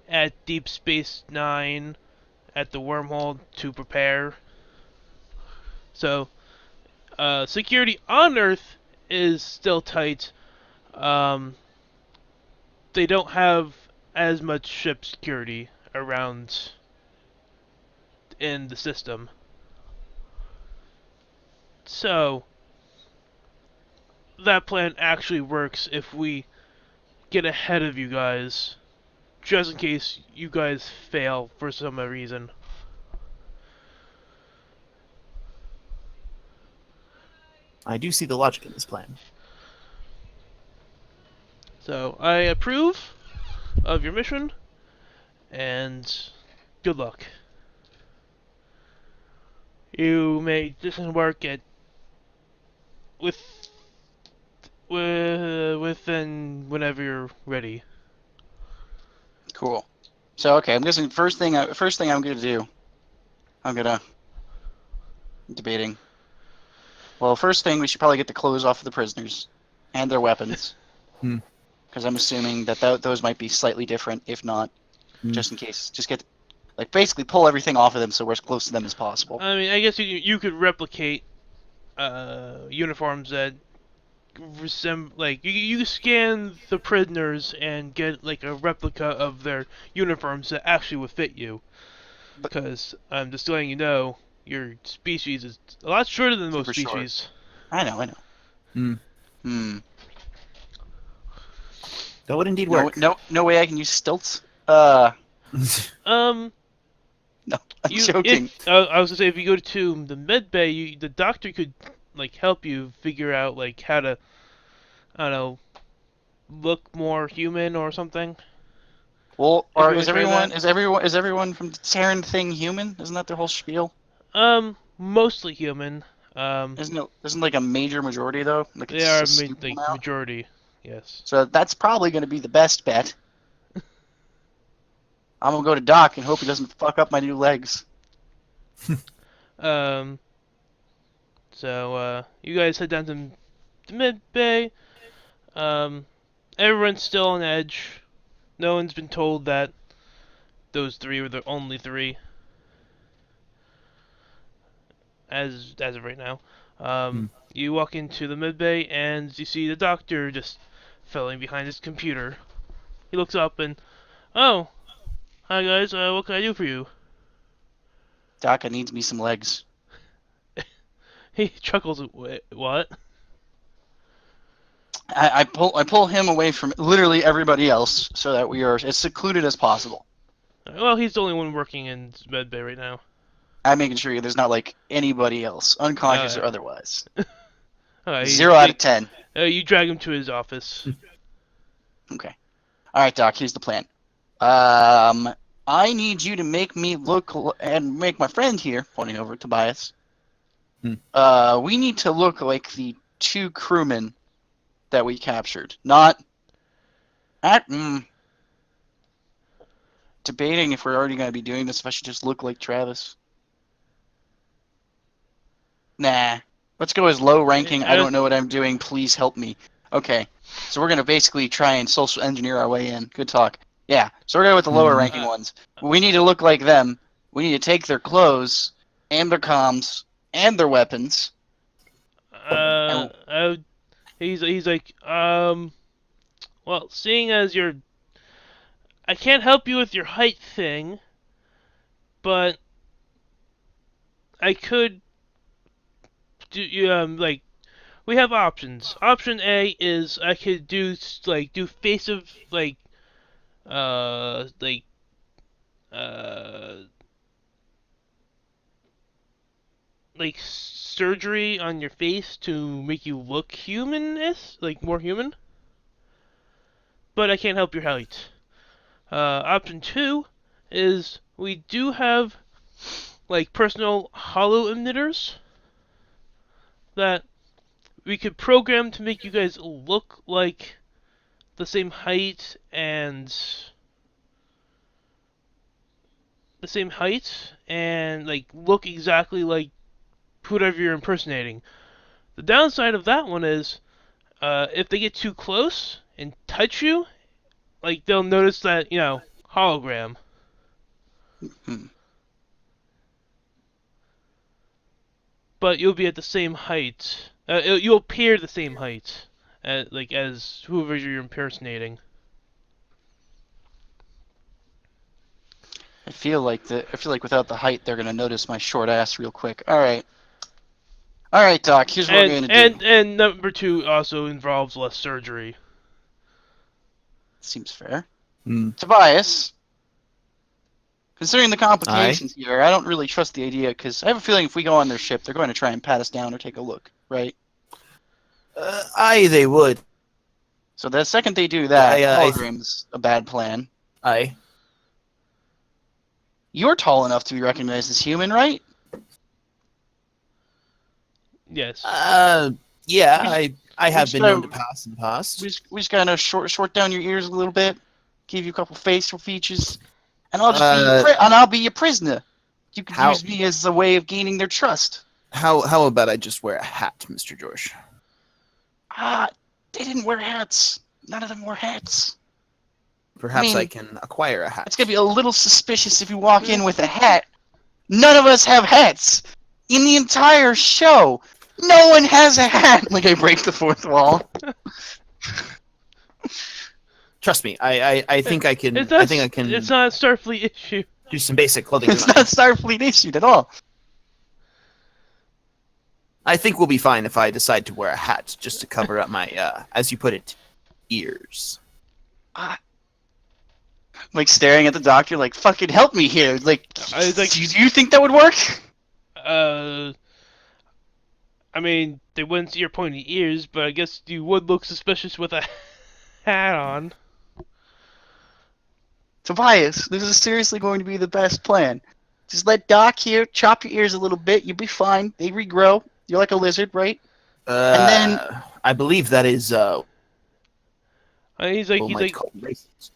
at Deep Space Nine at the wormhole to prepare. So security on Earth is still tight. They don't have as much ship security around in the system. So that plan actually works if we get ahead of you guys, just in case you guys fail for some reason. I do see the logic in this plan. So I approve of your mission, and good luck. You may disembark at within whenever you're ready. Cool. So okay, I'm guessing first thing I'm gonna do. Debating. Well, first thing we should probably get the clothes off of the prisoners and their weapons. Hmm. Because I'm assuming that those might be slightly different, if not, just in case. Just get, like, basically pull everything off of them so we're as close to them as possible. I mean, I guess you could replicate uniforms that like you scan the prisoners and get like a replica of their uniforms that actually would fit you. Because I'm just letting you know, your species is a lot shorter than most Super short. species. I know. That would indeed work. No way I can use stilts. Um, No, I'm joking. I was gonna say if you go to the med bay, the doctor could like help you figure out like how to, I don't know, look more human or something. Well, If or you is wanna try everyone from the Terran thing human? Isn't that their whole spiel? Mostly human. Isn't like a major majority though? Like They it's are a stupid like amount? majority. Yes. So that's probably going to be the best bet. I'm gonna go to Doc and hope he doesn't fuck up my new legs. Um. So you guys head down to Mid Bay. Everyone's still on edge. No one's been told that those three were the only three as of right now. You walk into the Mid Bay and you see the doctor just fiddling behind his computer. He looks up and, oh, hi guys, what can I do for you? Doc, I needs me some legs. He chuckles. What? I pull him away from literally everybody else so that we are as secluded as possible. Well, he's the only one working in Med Bay right now. I'm making sure there's not like anybody else, unconscious or otherwise. Alright, 0 out of 10. You drag him to his office. Okay. All right, Doc. Here's the plan. I need you to make me look and make my friend here, pointing over at Tobias. We need to look like the 2 crewmen that we captured. Not. Debating if we're already going to be doing this, if I should just look like Travis. Nah. Let's go as low ranking. I don't know what I'm doing. Please help me. Okay. So we're going to basically try and social engineer our way in. Good talk. Yeah. So we're going with the lower ranking ones. We need to look like them. We need to take their clothes and their comms and their weapons. He's like, well, seeing as I can't help you with your height thing, but I could do like, we have options. Option A is I could do face of like surgery on your face to make you look human-ish, like more human. But I can't help your height. Option 2 is we do have like personal hollow emitters that we could program to make you guys look like the same height and like look exactly like whoever you're impersonating. The downside of that one is if they get too close and touch you, like they'll notice that, hologram. But you'll be at the same height. You'll appear the same height, as whoever you're impersonating. I feel like without the height, they're gonna notice my short ass real quick. All right, Doc. Here's what we're gonna do. And number 2 also involves less surgery. Seems fair. Tobias, considering the complications here, I don't really trust the idea because I have a feeling if we go on their ship, they're going to try and pat us down or take a look, right? Aye, they would. So the second they do that, hologram's a bad plan. Aye. You're tall enough to be recognized as human, right? Yes. Yeah, I have been known to pass in the past. We just gotta short down your ears a little bit, give you a couple facial features, and I'll just I'll be your prisoner. You can use me as a way of gaining their trust. How about I just wear a hat, Mr. George? They didn't wear hats. None of them wore hats. Perhaps I can acquire a hat. It's gonna be a little suspicious if you walk in with a hat. None of us have hats. In the entire show, no one has a hat. Like I break the fourth wall. Trust me, I think I can. It's I think I can. It's not a Starfleet issue. Do some basic clothing. It's not Starfleet issued at all. I think we'll be fine if I decide to wear a hat just to cover up my, as you put it, ears. Like staring at the doctor, like fucking help me here. Like, do you think that would work? I mean, they wouldn't see your pointy ears, but I guess you would look suspicious with a hat on. Tobias, this is seriously going to be the best plan. Just let Doc here chop your ears a little bit. You'll be fine. They regrow. You're like a lizard, right? And then I believe that is he's like racist.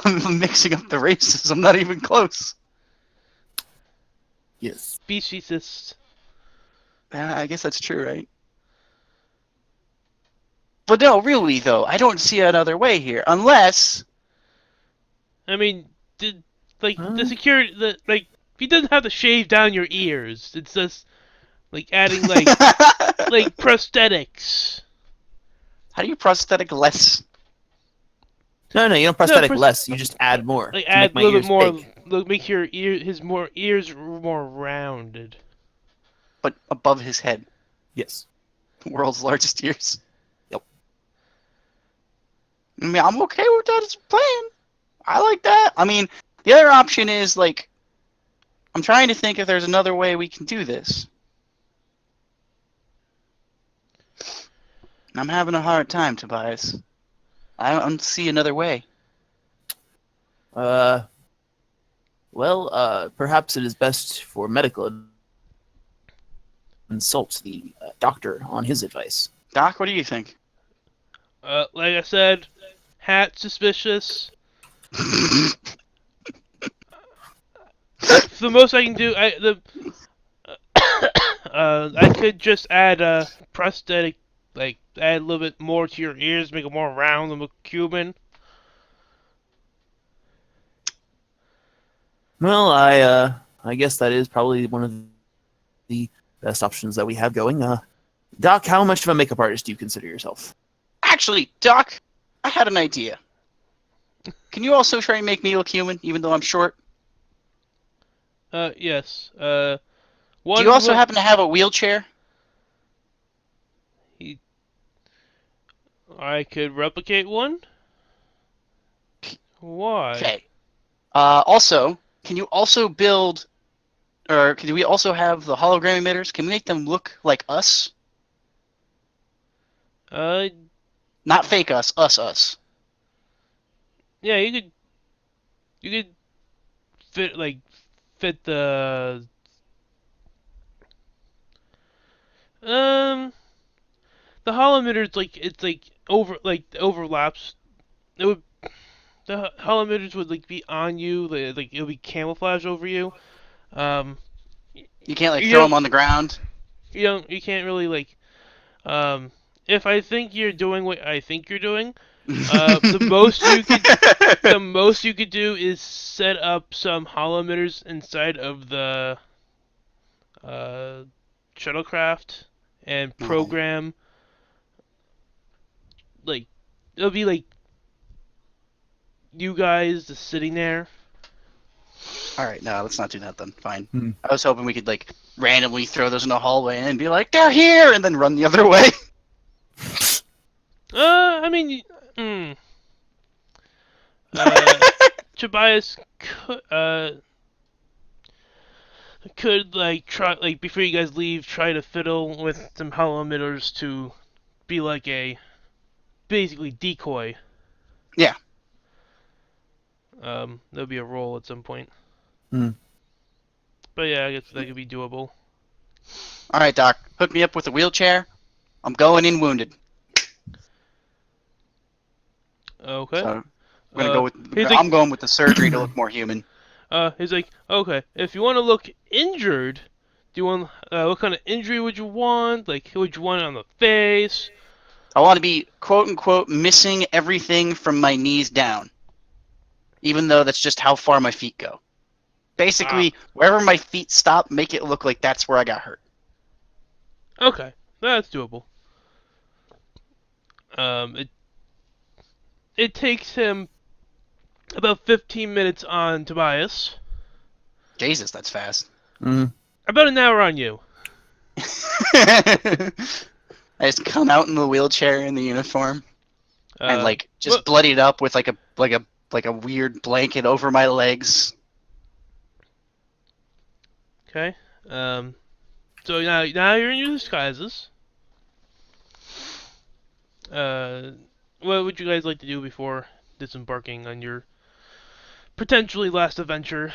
I'm mixing up the races. I'm not even close. Yes. Speciesist. I guess that's true, right? But no, really though, I don't see another way here, unless. I mean, did the Huh? security he doesn't have to shave down your ears. It's just like adding How prosthetics. do you prosthetic less? No, you don't No, prosthetic less. You just add more like to make add a my little bit ears more, big. make your ears more rounded. But above his head, Yes. world's largest ears. Yep. I mean, I'm okay with that as a plan. I like that. I mean, the other option is like, I'm trying to think if there's another way we can do this. I'm having a hard time, Tobias. I don't see another way. Uh, perhaps it is best for medical consult the doctor on his advice. Doc, what do you think? Like I said, hat suspicious. The most I can do, I could just add a prosthetic, like add a little bit more to your ears, make it more round and look Cuban. Well, I guess that is probably one of the best options that we have going. Doc, how much of a makeup artist do you consider yourself? Actually, Doc, I had an idea. Can you also try and make me look human, even though I'm short? Yes. Do One you also will. happen to have a wheelchair? I could replicate one. Why? Okay. Also, can you also build, or can we also have the hologram emitters? Can we make them look like us? Uh, Not fake us, us. yeah, you could fit um the hollow emitters it's overlaps. It would the hollow emitters would be on you, it would be camouflage over you. Um, You can't like you throw them don't on the ground. you can't really if I think you're doing what I think you're doing, the most you could do is set up some hollow emitters inside of the uh, shuttlecraft and Oh. program like it'll be like you guys just sitting there. All right, no, let's not do that then. Fine. Hmm. I was hoping we could like randomly throw those in a hallway and be like, "They're here," and then run the other way. I mean, uh, Tobias could try before you guys leave, try to fiddle with some hollow emitters to be like a basically decoy. Yeah. There'll be a roll at some point. Hmm. But yeah, I guess that could be doable. All right, Doc, hook me up with a wheelchair. I'm going in wounded. Okay. So I'm gonna go with. He's I'm like, going with the surgery to look more human. okay, if you want to look injured, do you want, what kind of injury would you want? Like, would you want it on the face? I want to be quote unquote missing everything from my knees down, even though that's just how far my feet go. Basically, wherever my feet stop, make it look like that's where I got hurt. Okay, that's doable. It takes him about 15 minutes on Tobias, Jesus, that's fast. Hmm. about an hour on you. I just come out in the wheelchair in the uniform and like just well, bloodied up with like a weird blanket over my legs. okay. So now you're in your disguises. What would you guys like to do before disembarking on your potentially last adventure?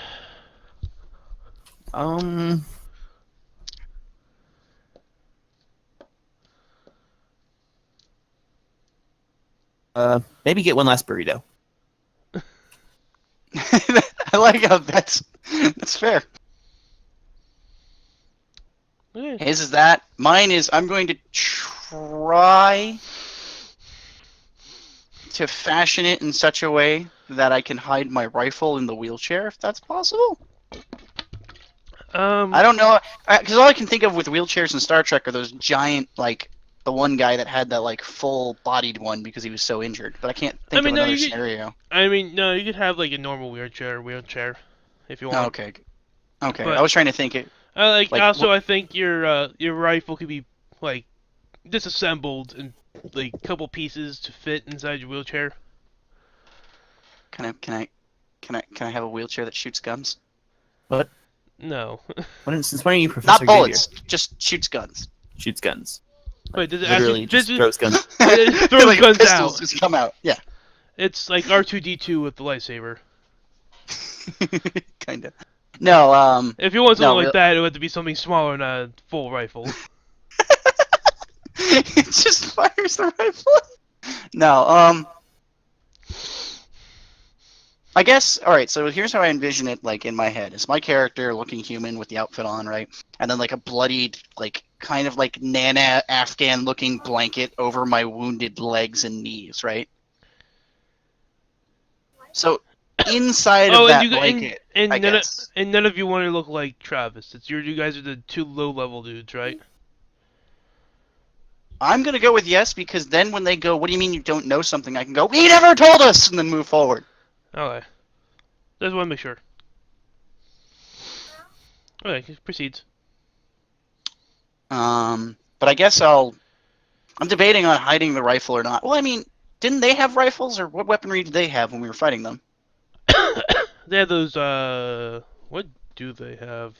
Um. Maybe get one last burrito. I like how that's fair. Okay. His is that. Mine is I'm going to try to fashion it in such a way that I can hide my rifle in the wheelchair, if that's possible. I Um, don't know, because all I can think of with wheelchairs in Star Trek are those giant, like the one guy that had that like full-bodied one because he was so injured. But I can't I think of mean, no, another you could. scenario. I mean, no, you could have like a normal wheelchair if you Oh, want. okay, okay. I But was trying to think it like also I think your rifle could be like disassembled in like couple pieces to fit inside your wheelchair. can I have a wheelchair that shoots guns? What? No. Since when are you Professor Not Xavier? bullets, just shoots guns. Shoots guns. Wait, does it Literally actually just throws guns. it throws Like guns pistols out? just come out. Yeah, It's like R2D2 with the lightsaber. kind of. No, If you want something no, like that, it would have to be something smaller than a full rifle. it just fires the rifle. No, I guess. All right. So here's how I envision it. Like in my head, it's my character looking human with the outfit on, right, and then like a bloodied, like kind of like Nana Afghan-looking blanket over my wounded legs and knees, right. So inside of Oh, and that you blanket, I guess. and none of you want to look like Travis. It's you guys are the two low level dudes, right? I'm gonna go with yes because then when they go, "What do you mean you don't know something?" I can go, "He never told us," and then move forward. Okay. Just want to make sure. Okay, proceeds. But I guess I'm debating on hiding the rifle or not. Well, I mean, didn't they have rifles, or what weaponry did they have when we were fighting them? They have those. What do they have?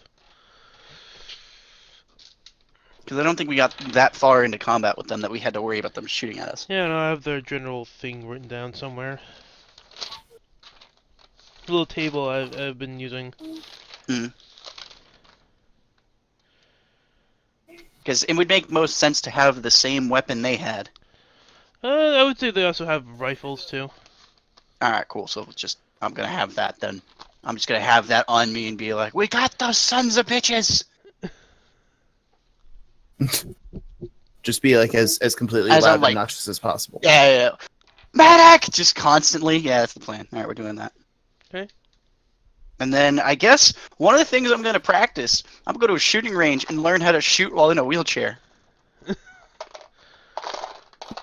Because I don't think we got that far into combat with them that we had to worry about them shooting at us. Yeah, no, I have their general thing written down somewhere. The little table I've been using. Because it would make most sense to have the same weapon they had. I would say they also have rifles too. All right, cool. So I'm gonna have that then. I'm just gonna have that on me and be like, "We got those sons of bitches." Just be like as completely As loud I'm and like, obnoxious as possible. yeah, medic, just constantly. Yeah, that's the plan. All right, we're doing that. Okay. And then I guess one of the things I'm gonna practice, I'm gonna go to a shooting range and learn how to shoot while in a wheelchair.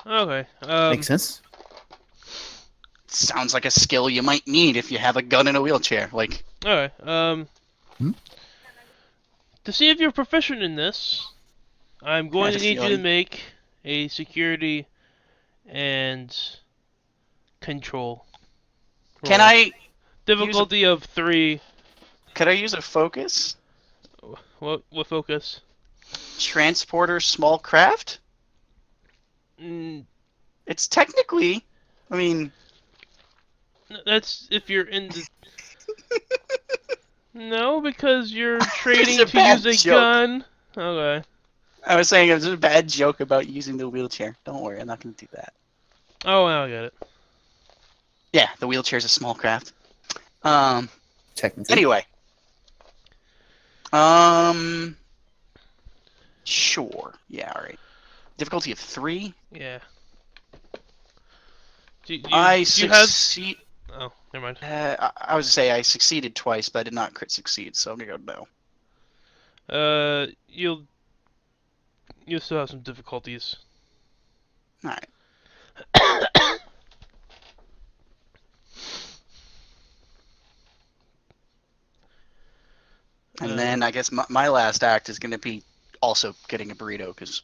Okay. Makes sense. Sounds like a skill you might need if you have a gun in a wheelchair. Like, Okay. Hmm? To see if you're proficient in this, I'm I going have to a need you to feeling. make a security and control Can roll. I use a Difficulty of 3. could I use a focus? What focus? Transporter small craft? Mm, It's technically, I mean, that's if you're in the. No, because you're it's training a to use bad a joke. gun. Okay. I was saying it was a bad joke about using the wheelchair. Don't worry, I'm not going to do that. Oh, now I get it. Yeah, the wheelchair's a small craft. Um. Technically. Anyway. Um. Sure. Yeah. All right. Difficulty of 3. Yeah. I Do you have? succeed. Oh, never mind. I was to say I succeeded twice, but I did not crit succeed, so I'm gonna go no. You'll still have some difficulties. All right. And then I guess my last act is gonna be also getting a burrito because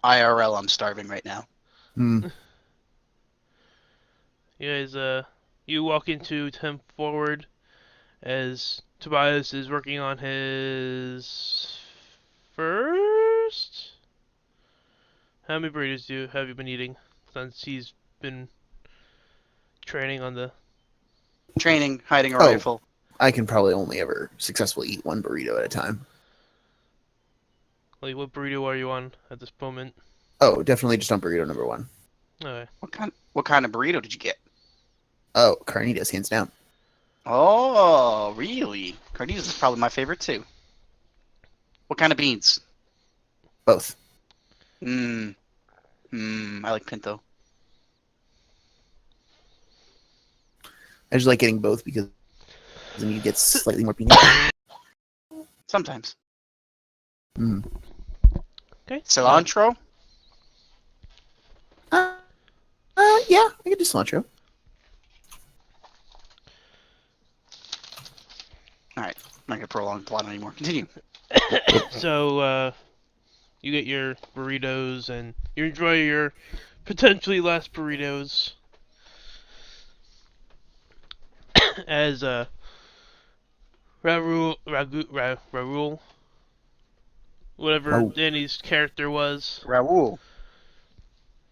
IRL I'm starving right now. Hmm. You guys, you walk into Temp Forward as Tobias is working on his first. How many burritos have you been eating since he's been training on the? Training, hiding a Oh. rifle. I can probably only ever successfully eat one burrito at a time. Like, what burrito are you on at this moment? Oh, definitely just on burrito number 1. Okay. What kind of burrito did you get? Oh, carnitas, hands down. Oh, really? Carnitas is probably my favorite too. What kind of beans? Both. Mmm. I like pinto. I just like getting both because then you get slightly more peanut. Sometimes. Mm. Okay. Cilantro? Yeah, I can do cilantro. Alright. I'm not gonna prolong the plot anymore. Continue. So, you get your burritos and you enjoy your potentially last burritos as Raul, whatever Oh, Danny's character was. Raul.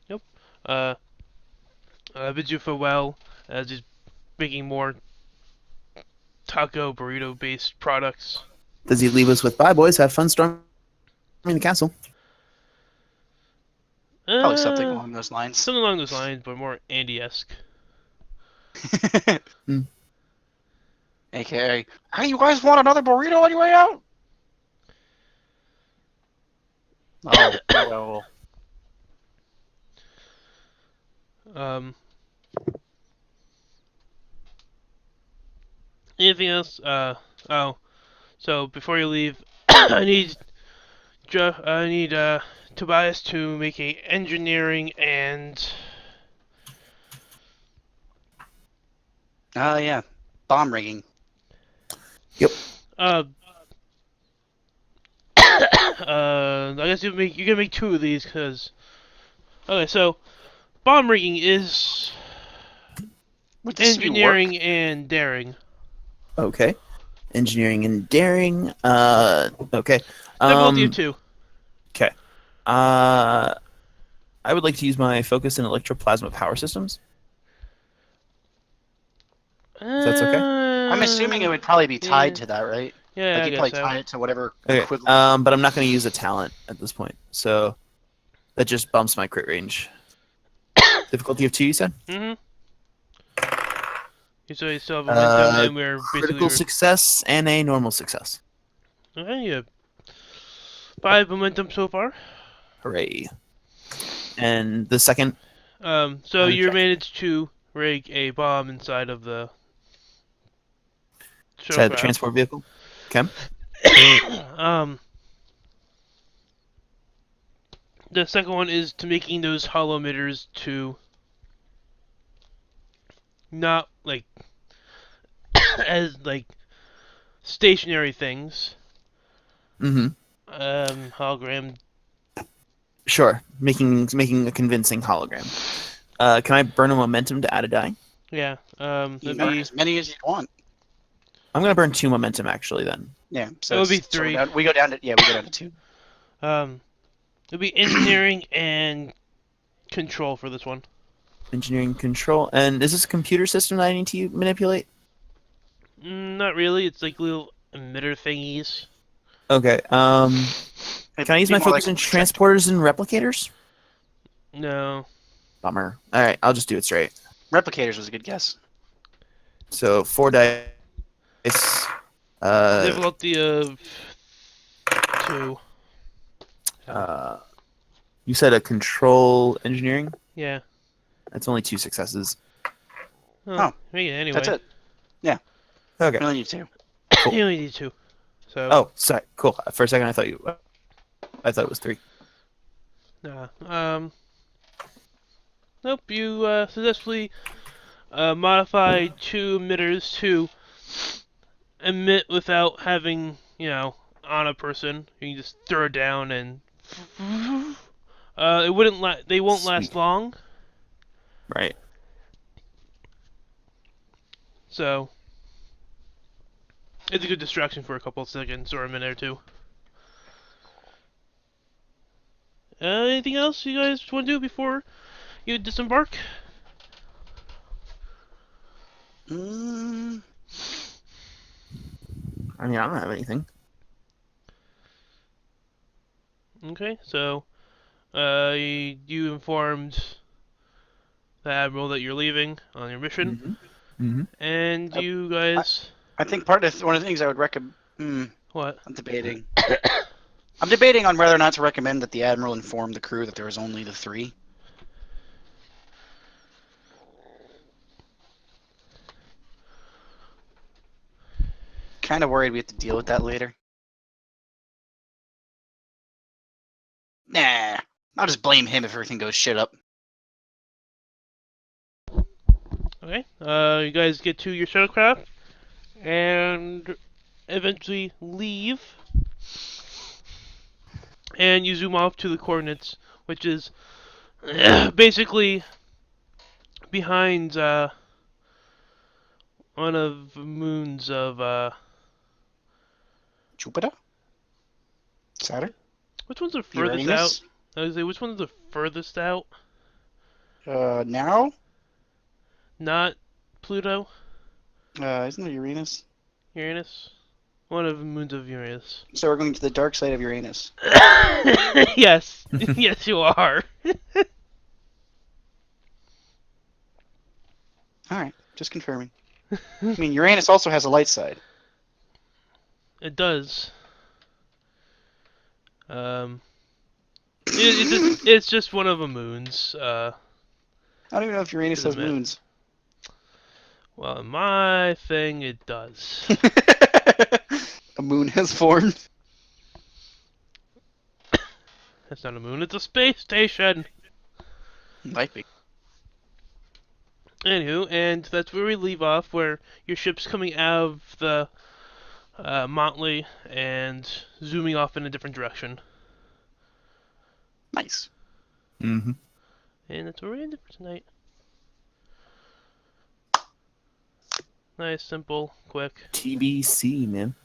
Yep. Uh, bids you farewell as he's making more taco burrito based products. does he leave us with bye, boys? Have fun storming the castle. Probably something Uh, along those lines. something along those lines, but more Andy-esque. AKA, hey, you guys want another burrito on your way out? Oh, Raul. Um, anything else? Oh, so before you leave, I need Tobias to make a engineering and Yeah. Bomb rigging. uh I guess you can make two of these because okay, so bomb rigging is Would this be work? engineering and daring. Okay. Engineering and daring. Okay. They're both you two. Okay. I would like to use my focus in electroplasma power systems. That's okay? I'm assuming it would probably be tied yeah. to that, right? Yeah, Like I you'd guess probably so. tie it to whatever Okay. equivalent. But I'm not going to use a talent at this point, so that just bumps my crit range. Difficulty of 2, you said? Mm-hmm. So you still have momentum, and we're Critical basically success and a normal success. okay. Yeah, 5 momentum so far. Hooray! And the second, So you check. managed to rig a bomb inside of the side of the showcraft. transport vehicle. Okay. The second one is to making those hollow emitters to not like as like stationary things. Mm-hmm. Hologram. Sure. Making a convincing hologram. Can I burn a momentum to add a die? Yeah. You That'd burn be as many as you want. I'm gonna burn 2 momentum actually then. Yeah. So That would be it's- so 3. we go down to 2. It'd be engineering and control for this one. Engineering control. And is this a computer system that I need to manipulate? Not really. It's like little emitter thingies. Okay. It'd Can I use be my more focus like in a projector. transporters and replicators? No. Bummer. All right, I'll just do it straight. Replicators was a good guess. So 4 dice. Difficulty of 2. You said a control engineering. Yeah. That's only 2 successes. Oh. Make it anyway. That's it. Okay. We only need 2. You only need 2. So. Oh, sorry. Cool. For a second, I thought it was 3. Nah. Nope. You successfully modified 2 emitters to emit without having, on a person. You can just throw it down and. It wouldn't they won't last Sweet. long. Right. So. It's a good distraction for a couple of seconds or a minute or two. Anything else you guys want to do before you disembark? Mm, I mean, I don't have anything. Okay, so you informed the admiral that you're leaving on your mission, Mm-hmm. and you guys I think one of the things I would recommend. what? I'm debating. I'm debating on whether or not to recommend that the Admiral inform the crew that there was only the 3. Kind of worried we have to deal with that later. Nah, I'll just blame him if everything goes shit up. Okay. You guys get to your shuttlecraft and eventually leave. And you zoom off to the coordinates, which is basically behind one of the moons of Jupiter? Saturn? which one's the furthest Uranus? out? I was say which one's the furthest out? Now? Not Pluto, Isn't it Uranus? Uranus. One of the moons of Uranus. So we're going to the dark side of Uranus. Yes, yes, you are. Alright, just confirming. I mean, Uranus also has a light side. It does. It's just one of the moons. I don't even know if Uranus has Isn't it? moons. Well, in my thing, it does. A moon has formed. That's not a moon, it's a space station. Might be. Anywho, and that's where we leave off, where your ship's coming out of the Motley and zooming off in a different direction. Nice. Mm-hmm. And that's where we end it for tonight. Nice, simple, quick. TBC, man.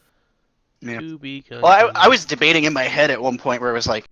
Yeah. To be Well, I continued. was debating in my head at one point where it was like,